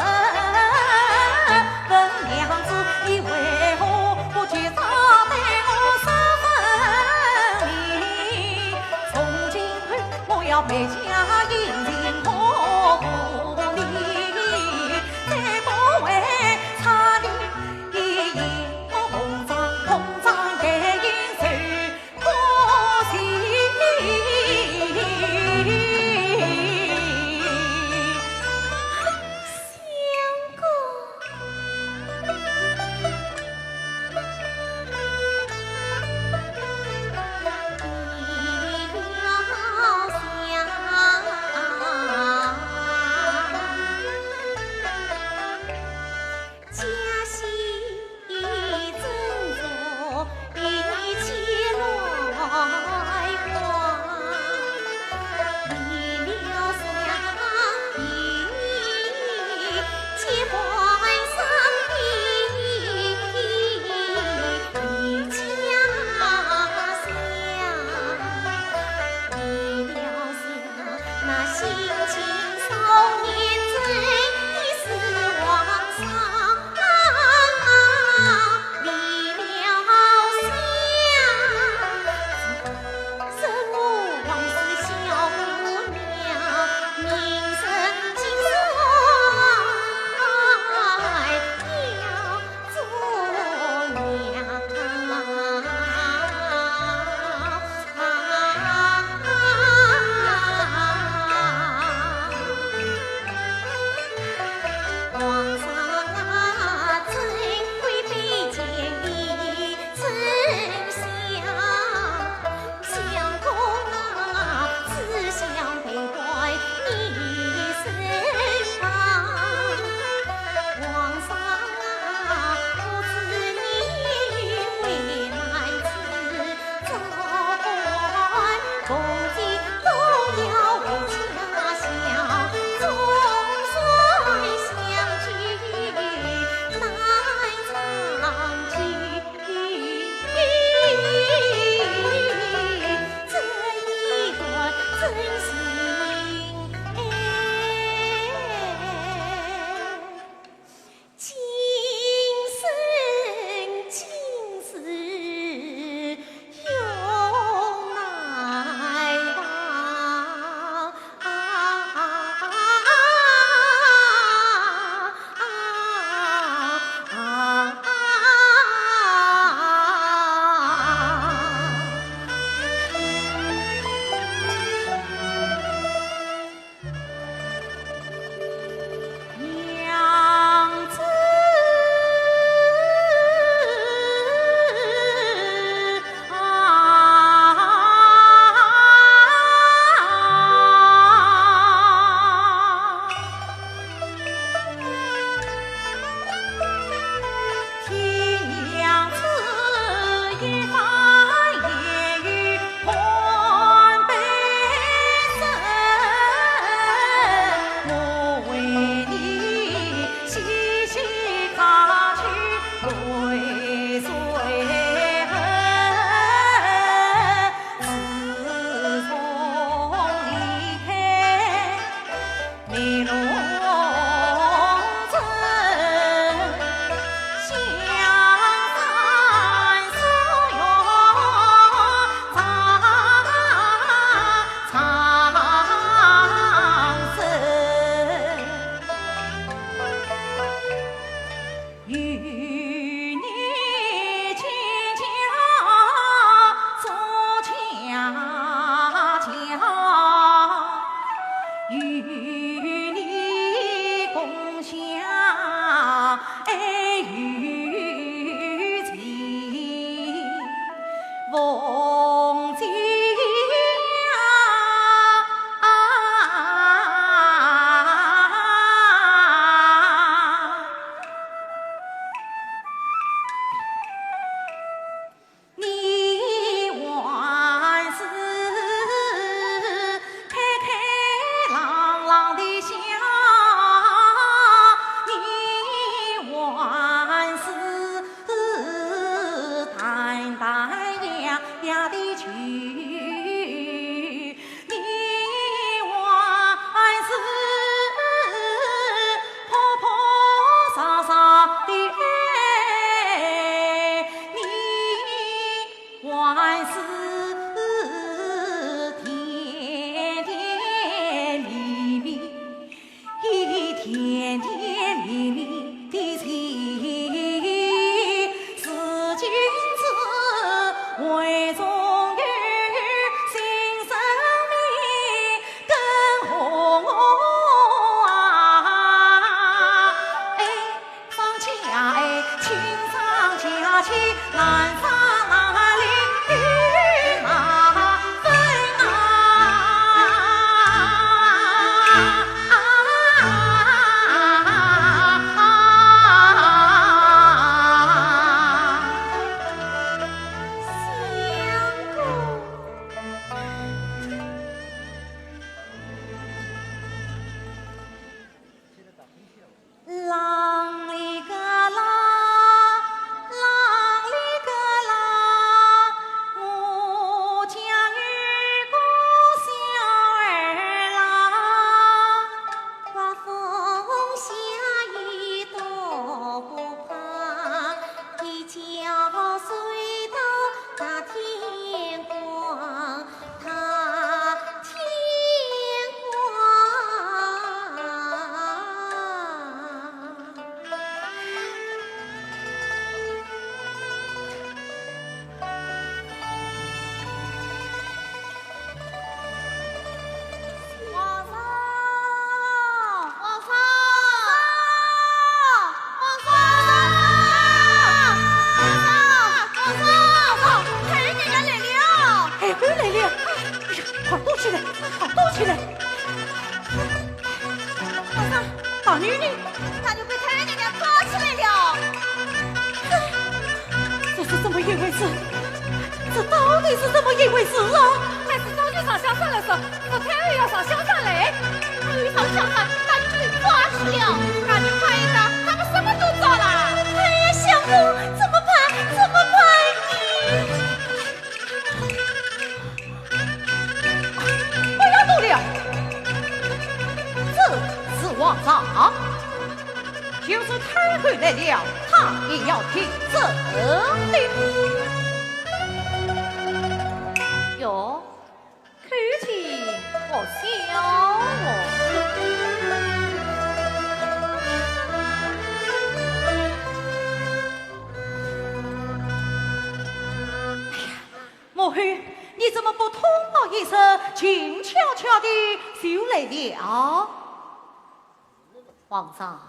皇上，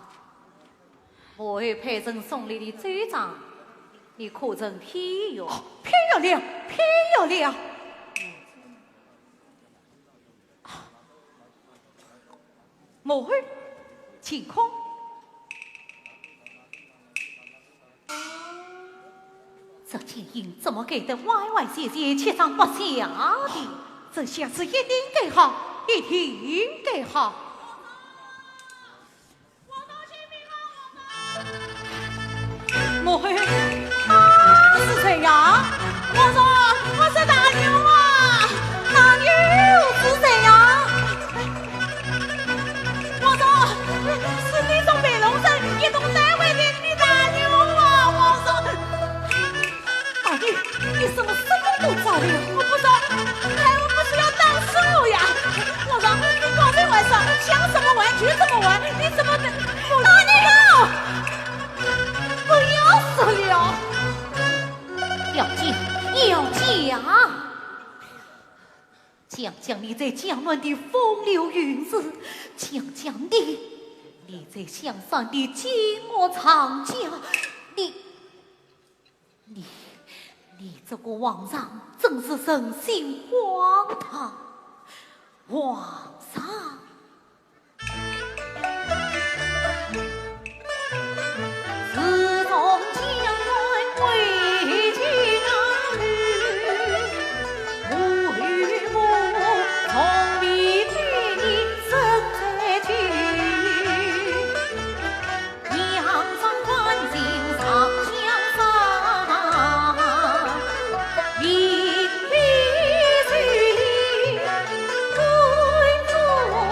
我会派人送来的州长，你可曾批阅？批阅了，批阅了。莫非情况？这奸淫怎么给的歪歪斜斜、七上八下的？这下是一定给好，一定给好。莫非他是谁呀？我说我是大牛啊，大牛是谁呀？我说是你从北龙镇移动单位的女大牛啊！我说，大牛，你怎么什么都知道？我不说，我不是要当手呀！我说你光天晚上想怎么玩就怎么玩，你怎么大牛？不要死了！要讲讲你在江南的风流韵事，讲讲你在香山的寂寞长假，你这个皇上真是人心荒唐，皇上。林碧水里，春风。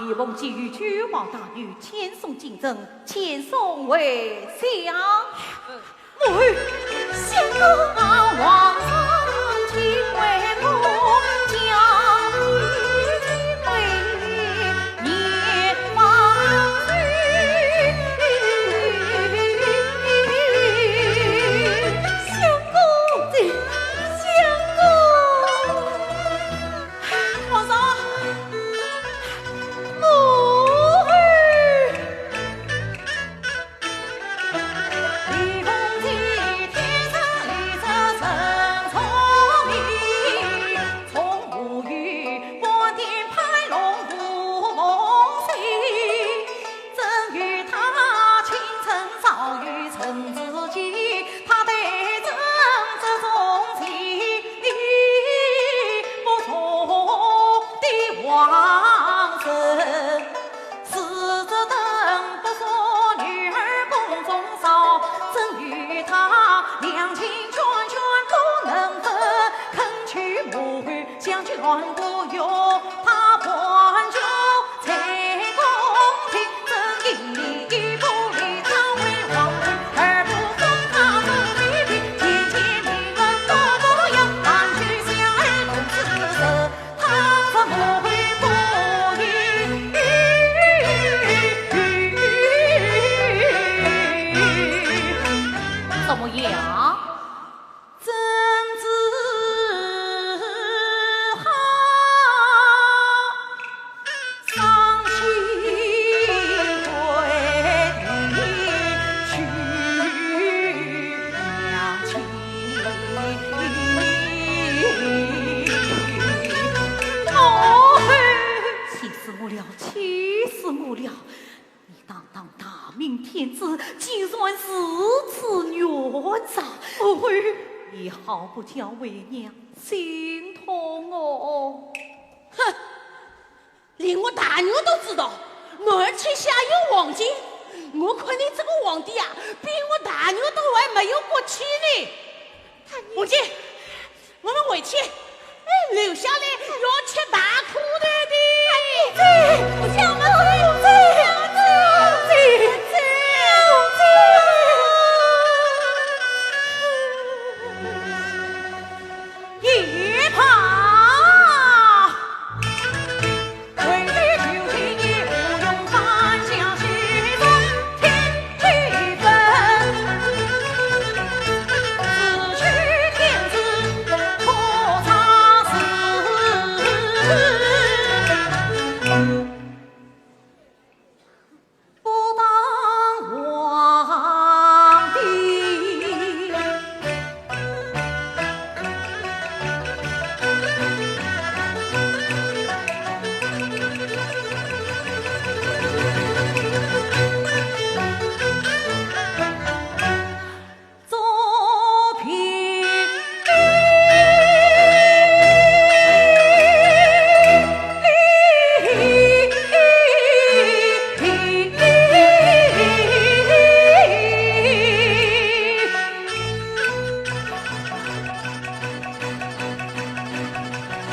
李翁基于举报大女，遣送进正，遣送为相。母相公啊，皇上请为我将你为年方岁，相公的相公，皇上，母儿。李公基天生丽质真聪明，从无语半点拍龙不梦醒，正与他倾城早与陈自己，他对正这种情不从的往生。死着等不说女儿宫中烧，正与他两情圈圈不能分，肯娶母儿相劝不由他还就才公平，正因你不理他为皇儿，而不封他为妃嫔，天天命人多不要，但去相儿同死生，他说母儿不应。怎么样？真自好，伤心归地去娘亲。哦嘿，气死我了！气死我了！你当大明天子，竟然是此虐诈！哦嘿，你好不叫为娘心痛哦！哼，连我大女都知道，而且下有黄金。我看你这个皇帝啊，比我大女都还没有过气呢。母亲，我们回去，留下来要吃大苦头的。相公，一怕为了救亲也不用翻江西中天地分，自去天子可差事，不当皇帝。左偏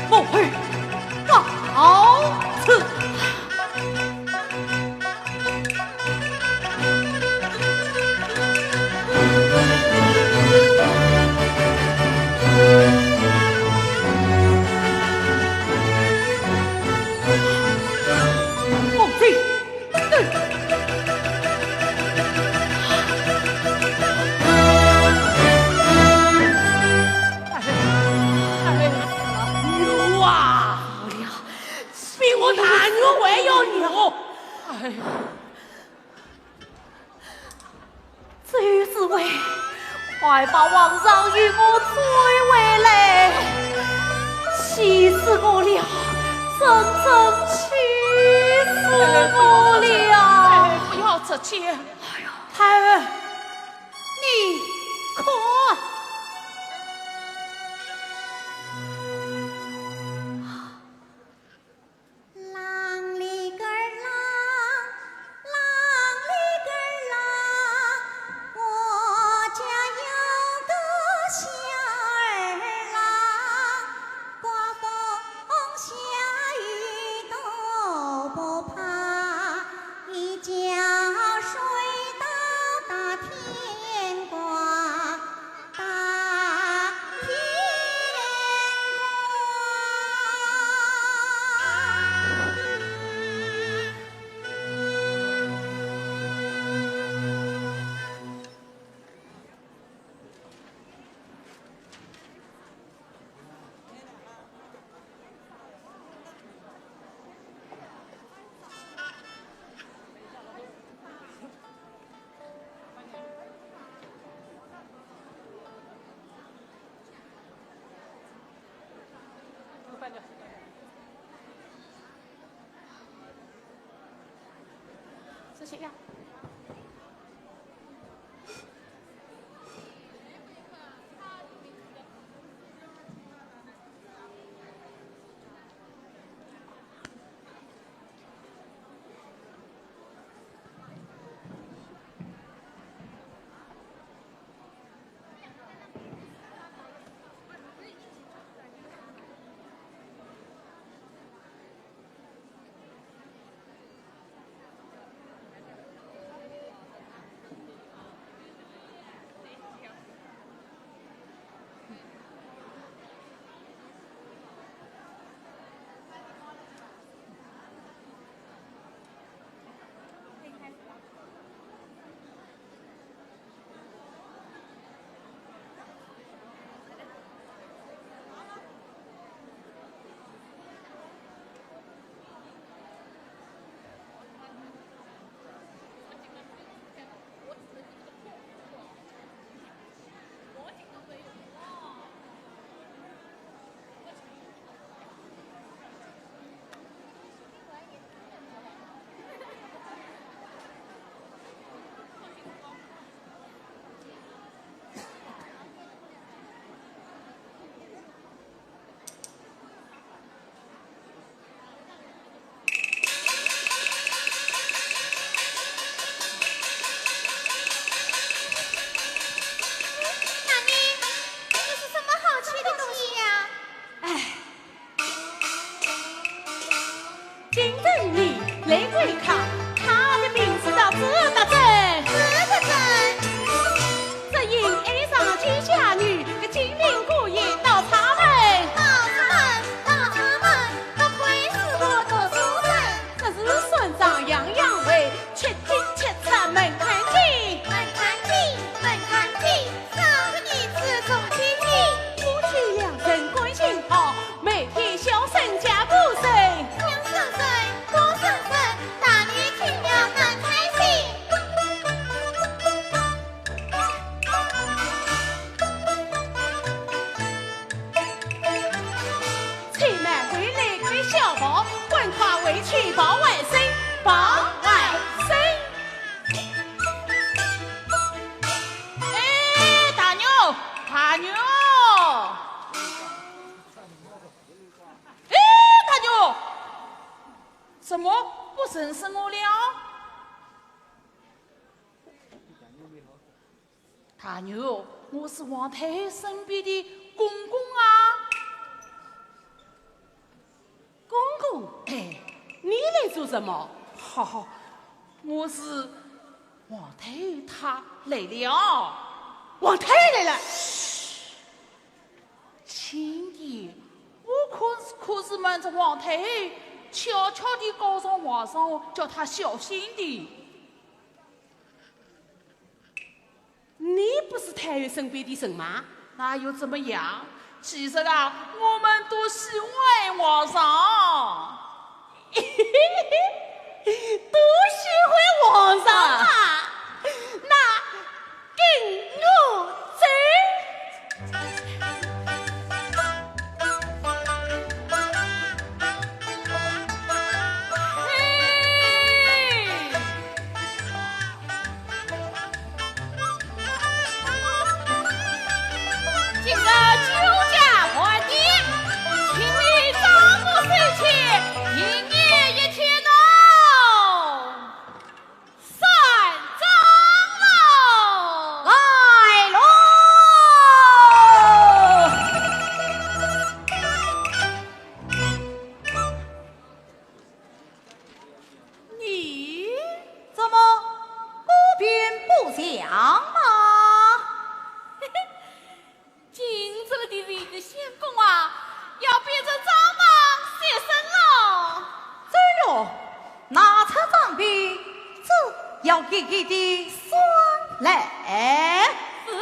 母儿告辞。母亲，牛啊！我了，比我大女还要牛。这是为快把皇上与我追回来！气死我了，真正气死我了！不要这气。孩儿，你可啷里个啷，啷里个啷，我家有个小儿郎，刮风下雨都不怕。是谁呀？认识我了？大牛，我是王太后身边的公公啊。公公，哎，你来做什么？好，我是王太后她来了。王太后来了。亲爹，我可是瞒着王太后，悄悄地告诉皇上，叫他小心点。你不是太后身边的人吗？那又怎么样？其实啊，我们都喜欢皇上，都喜欢皇上啊！那跟我走。要给给的算来是。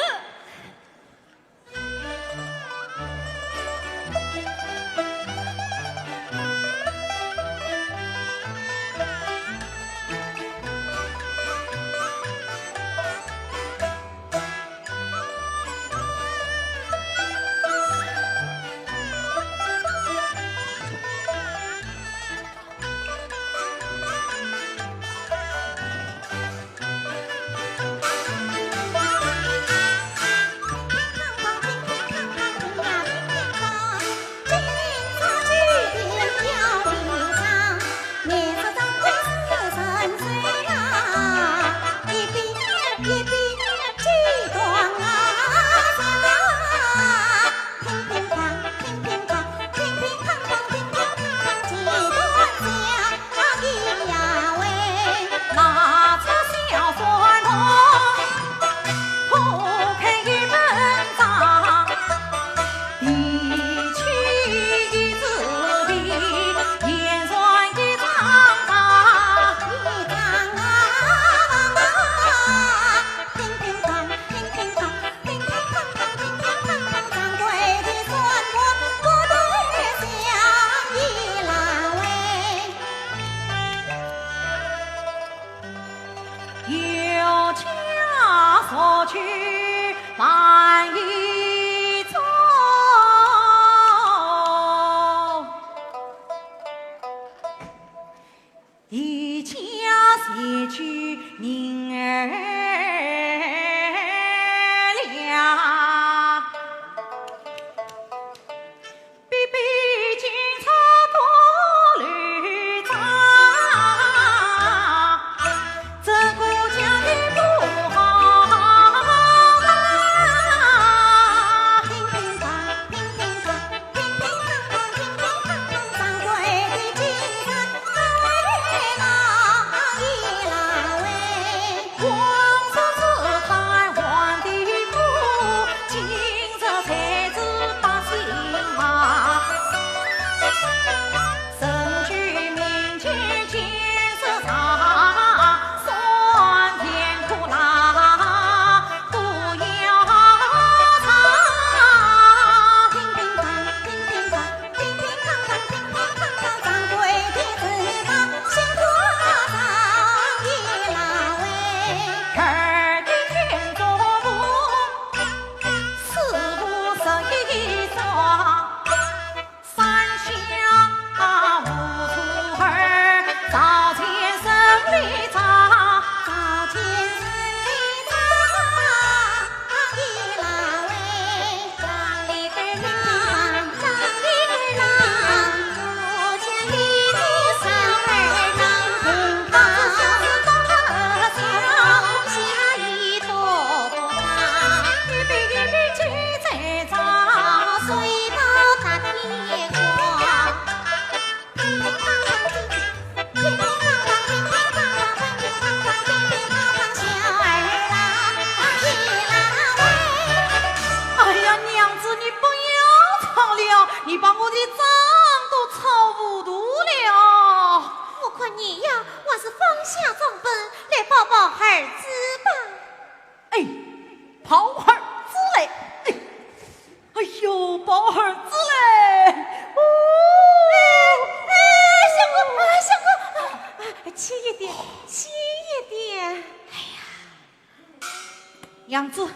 娘子，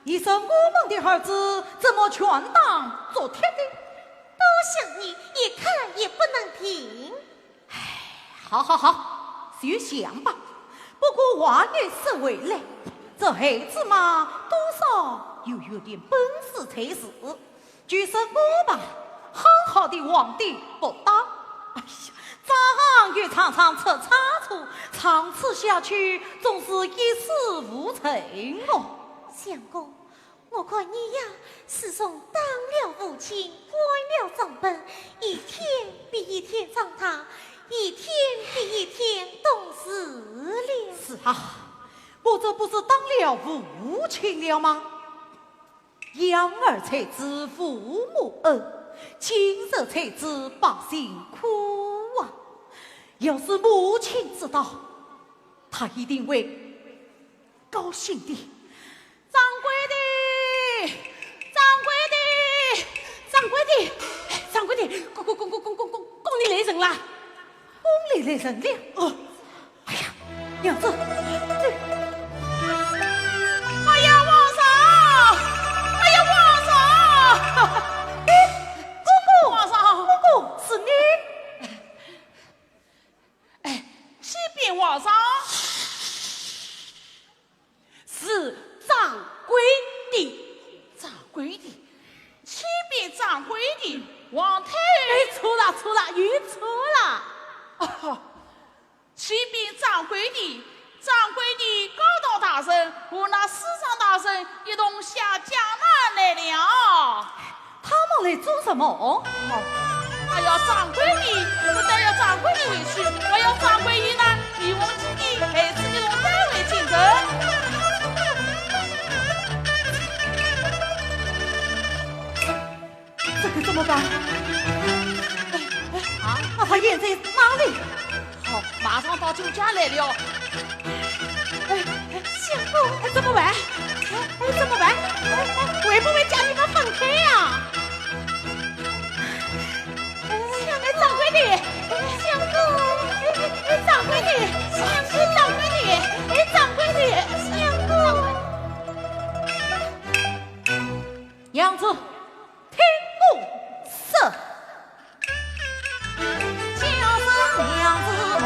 你说我们的儿子怎么全当做天的？多想你，一看也不能停。好好好，就想吧。不过话也是回来，这孩子嘛，多少又有点本事才是。就是我吧，很好的皇帝不当。哎呀，长月常常出差错，长此下去，总是一事无成哦。相公，我看你呀，自从当了父亲，归了账本，一天比一天长大，一天比一天懂事了。是啊，我这不是当了父亲了吗？养儿才知父母恩，亲热才知百姓苦啊！要是母亲知道，她一定会高兴的。掌柜的，掌柜的，掌柜的，宫里来人啦！宫里来人了。哦，哎呀，娘子，哎呀，皇上！哎呀，皇上！公公，皇上，公公是你？哎，启禀皇上，是掌柜的，掌柜的，启禀掌柜的，王太哎，错了，又错了。哦，启禀掌柜的，掌柜的高道大神和那司长大神一同下江南来了。他们来做什么？我要掌柜的，不但要掌柜的回去，我要掌柜的呢，比我们今天孩子一同带回京城。这可怎么办？那他现在哪里？好，马上到酒家来了。相公，怎么办？怎么办？会不会将你们分开呀？掌柜的，相公，掌柜的，掌柜的，掌柜的，相公。娘子，听我说，就是娘子我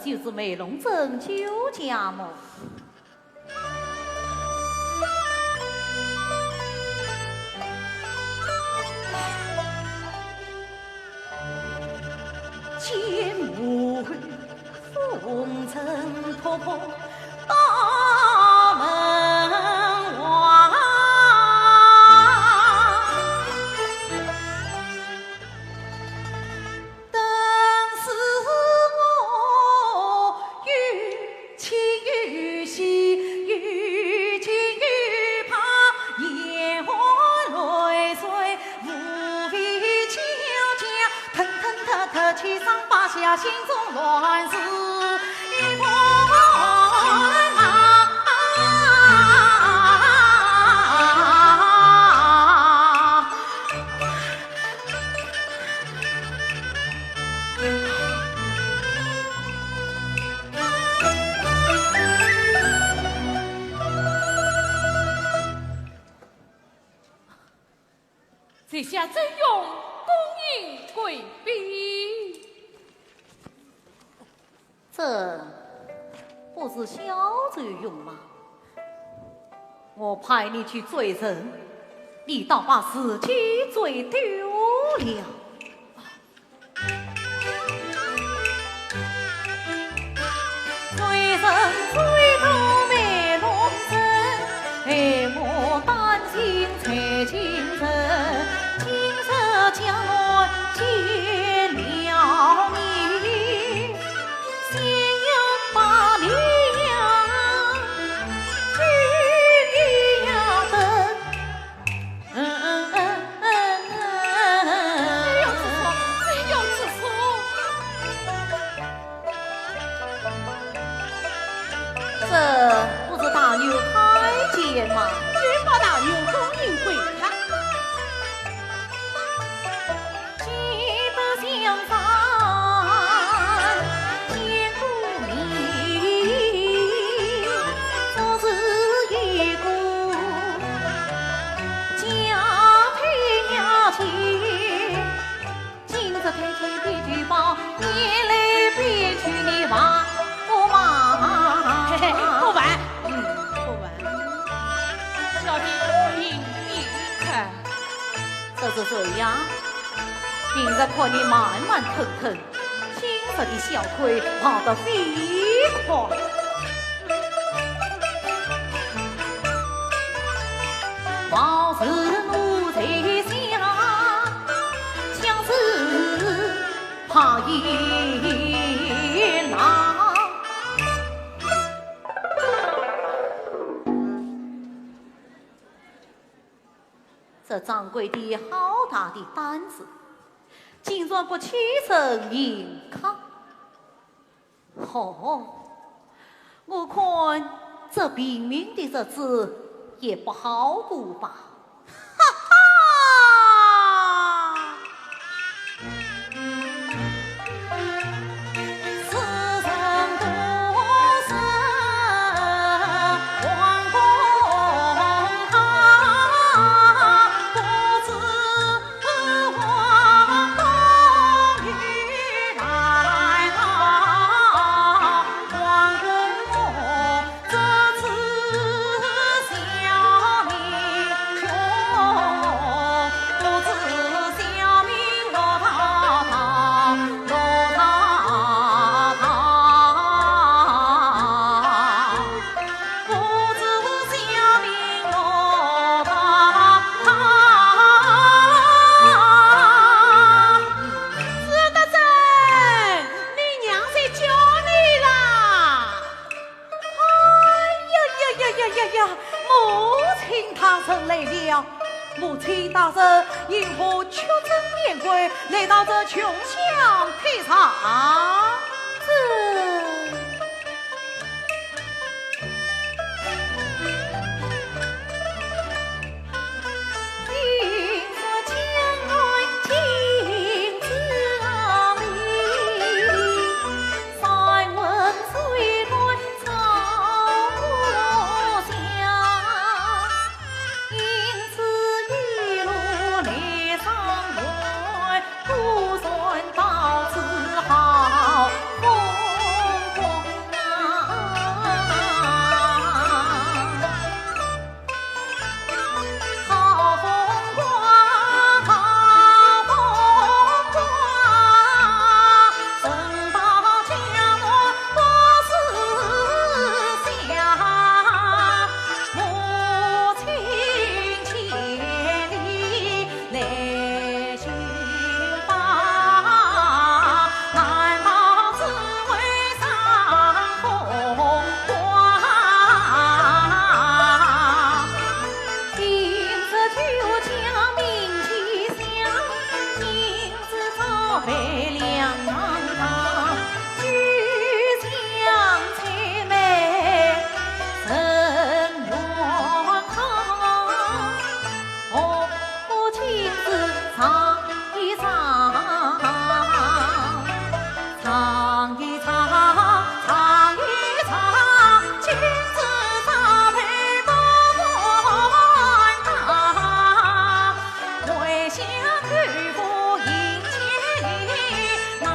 就是梅龙镇酒家么？千回风尘仆仆大门外，等是我愈气愈喜，愈气愈怕，眼花泪水，无非悄悄腾腾特特七上八下，心中乱世一团这下怎用恭迎贵宾？这不是小嘴用吗？我派你去追人，你倒把自己追丢了。追人追到梅龙镇，害我担心才精神。今日将我见了你，先要把你去呀等。谁要自说？这不是大牛太监吗？去把大牛恭迎回来。记得相伴千古名，这是一个家庭呀亲。今日太监别举报，年来别去你忙不忙？嘿嘿，不晚，不晚。小弟应一看。这是这样，今日看你慢慢腾腾，青色的小腿跑得飞快。貌似奴才下，相思怕一郎。这掌柜的好大的胆子，竟然不起身迎客。我看这平民的日子也不好过吧。哈哈！世人多生惶恐哈，不知黄风雨来到，惶恐这次小民穷，不知小民落滔滔，落滔滔，不知小民落滔滔。是的真，你娘在叫你啦！呀！母亲大人来了，母亲大人因何出征免归，来到这穷乡僻场？听说将来亲子美，三问水乱草木香，因此一路来上来，不算到此好风光好风光，好风光，人到江南多思乡，母亲千里来寻访，难保只为上风光。今日就将名气响，今日早备两堂堂，举香菜美人愿康。我亲自尝一尝，尝一尝，尝一尝，亲自搭配多欢堂，回乡去赴迎千里，那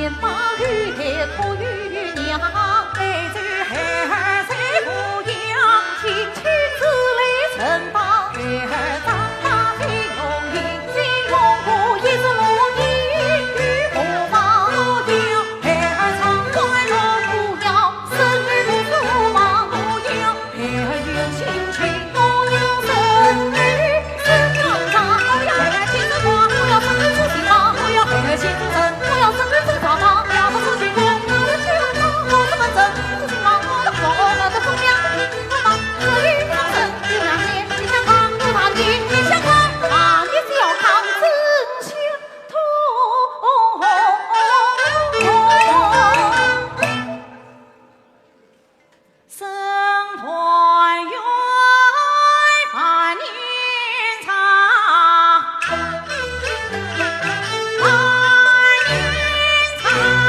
年把玉带托玉娘，爱子孩儿在抚养，亲亲自来承担。孩儿长大最容易，最容我一直落地与不放掉。孩儿常怀若不要，生儿如此忙不要。孩儿有心情多有生儿，生长大我要孩儿亲自过，我要生儿出心忙，我要孩儿亲自生，我要生儿真长大，要不出心过，我的去了忙，我的门诊，出心忙，我的活，我的风凉，我忙，至于养生有两年，你想看有他你，你想看啊，你只要看真相通。生团圆，百年长，百年长。百年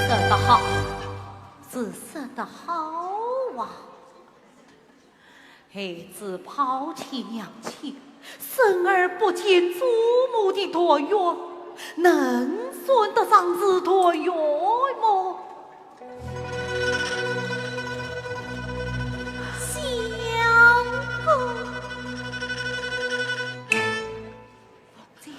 生得好，是生得好啊！孩子抛弃娘亲，生儿不见祖母的团圆，能算得上是团圆吗？相公，凤姐。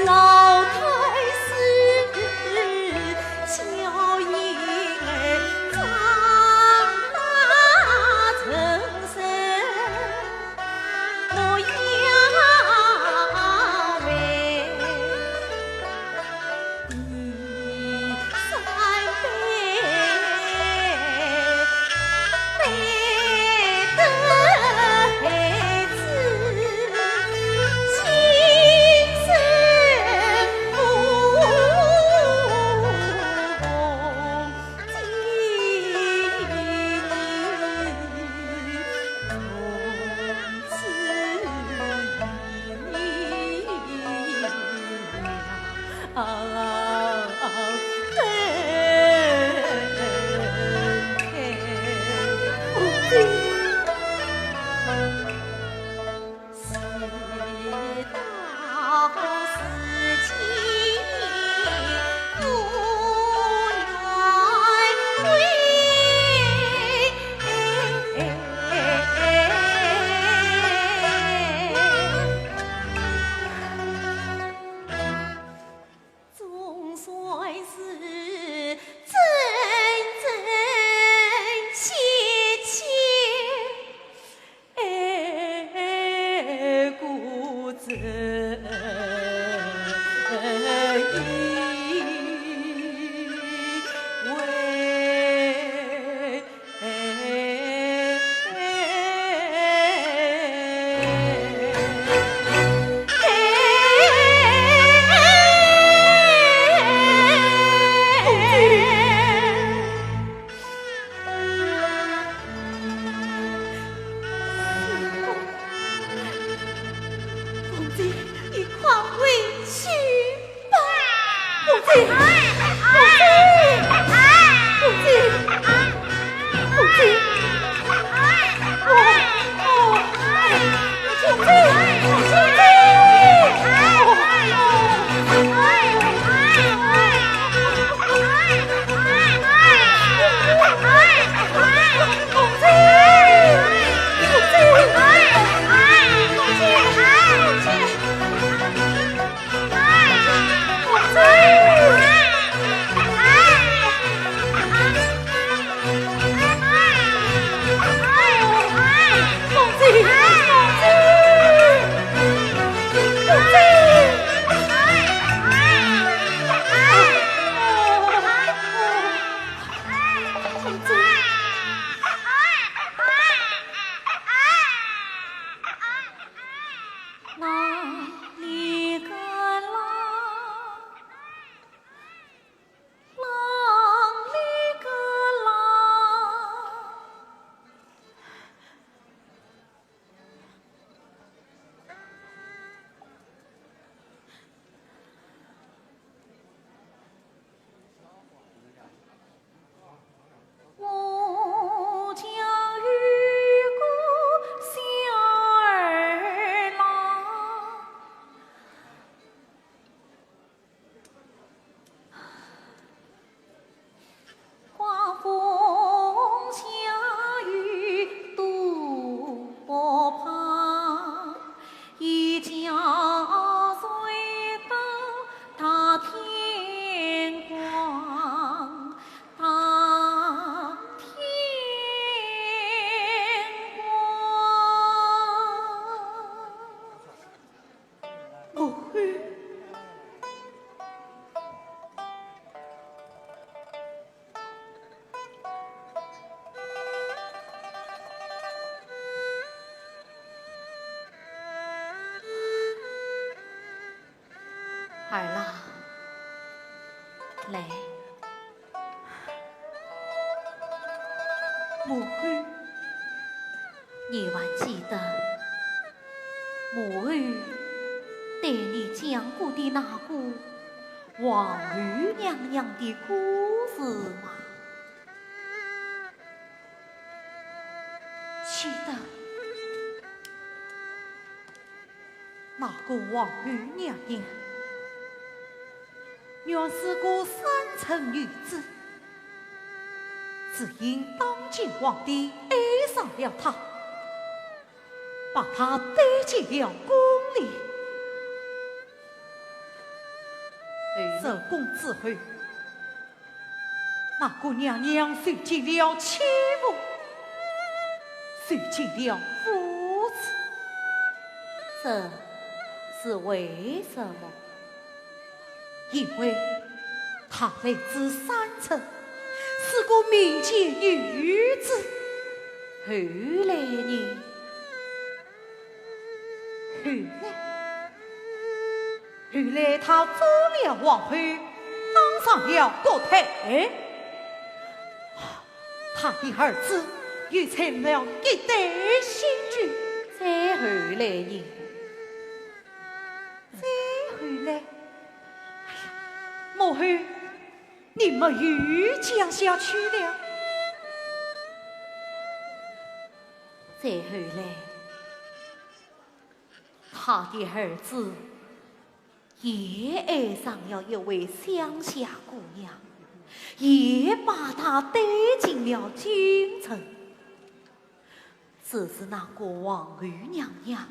老太师小婴儿长大。主。哪里个郎，郎里个郎。我将遇过小儿郎，刮风下雨渡波旁，一觉睡到大天光，大天光。母后，儿郎，来，母后，你还记得母后对你讲过的那个王后娘娘的故事吗？记得。那个王后娘娘原是个三层女子，只因当今皇帝爱上了她，把她带进了宫里。入宫之后，那个娘娘受尽了欺负，受尽了侮辱，这是为什么？因为她来自山城，是个民间女子。后来呢？后来她做了皇后，当上了国太，她的儿子又成了一代新君。再后来呢？再后来，母后，你们又讲下去了。再后来，他的儿子也爱上了一位乡下姑娘，也把她带进了京城。只是那个王后娘娘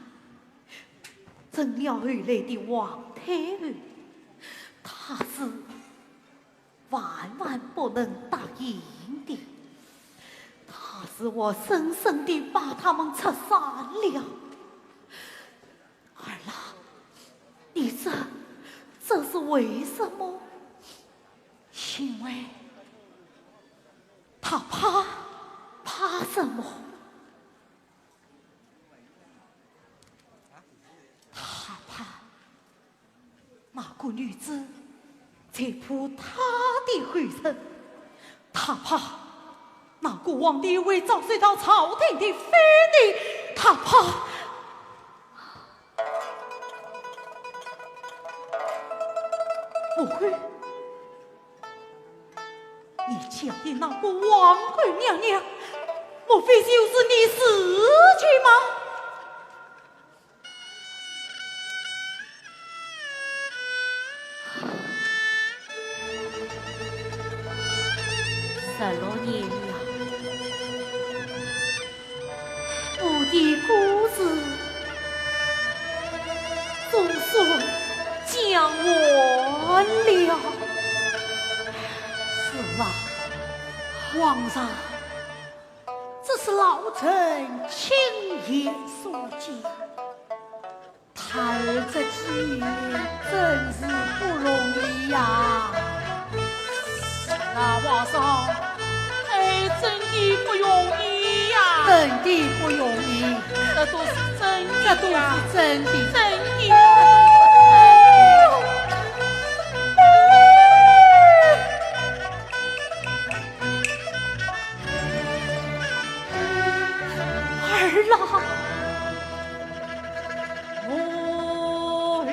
成了后来的王太后，她是万万不能答应的。她是我深深地把他们拆散了。儿郎，你这是为什么？因为他怕什么？他怕那个女子在扑他的后尘，他怕那个皇帝会遭受到朝廷的非礼，他怕。母后，你讲的那个王后娘娘，莫非就是你自己吗？16年了，我的故事总算讲完了。是啊，皇上，这是老臣亲眼所见，他儿这几年真是不容易呀。那皇上，儿真的不容易，这都是真这都的呀，是真的。真的。儿郎，我与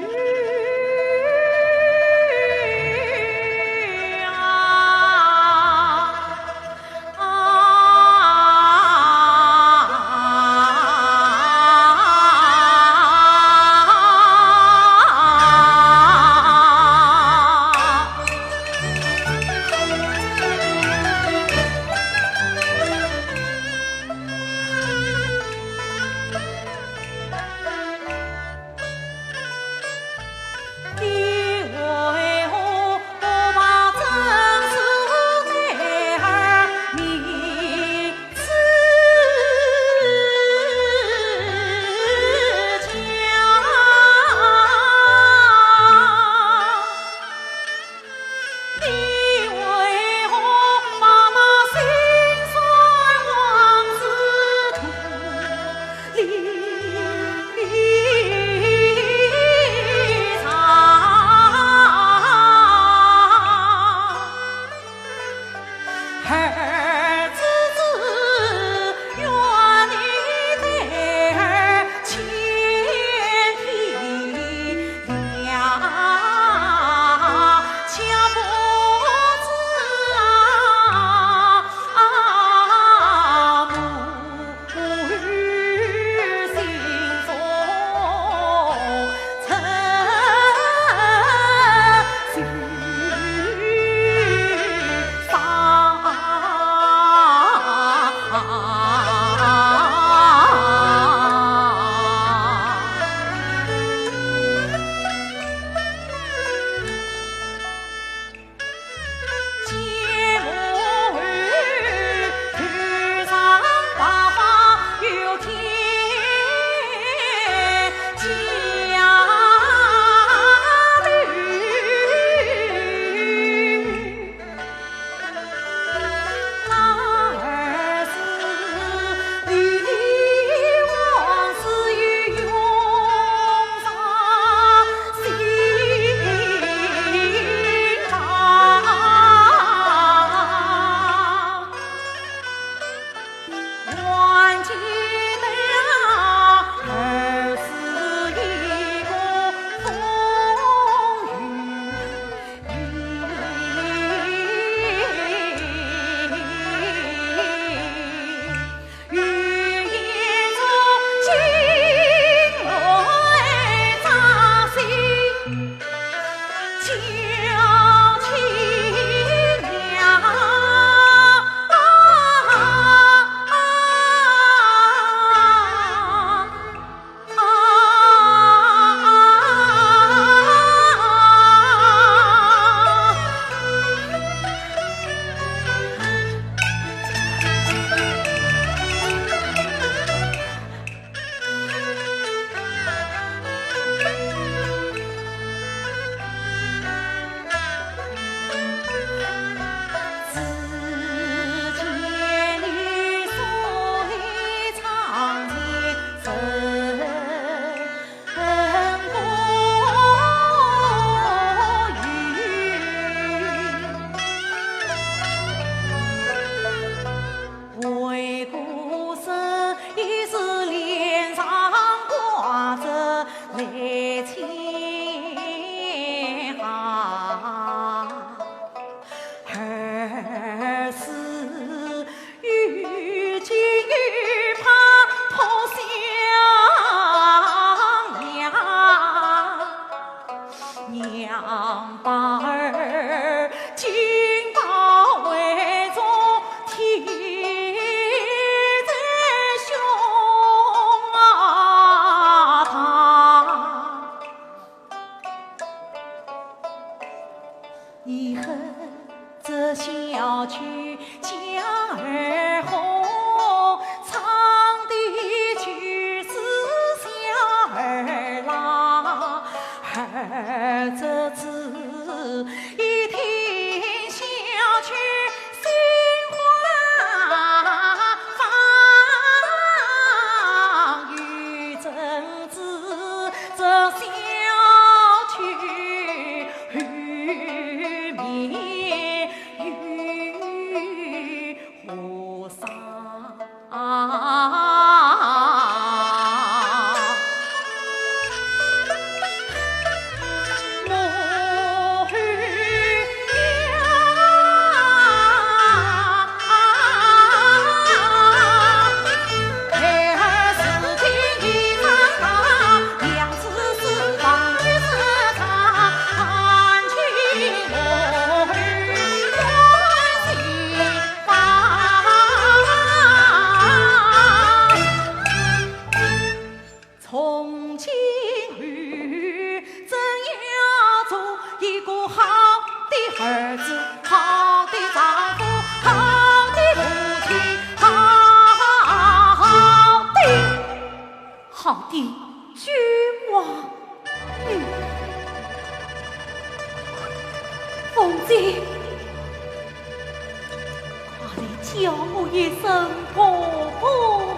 叫我一声婆婆。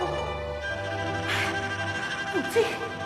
母亲。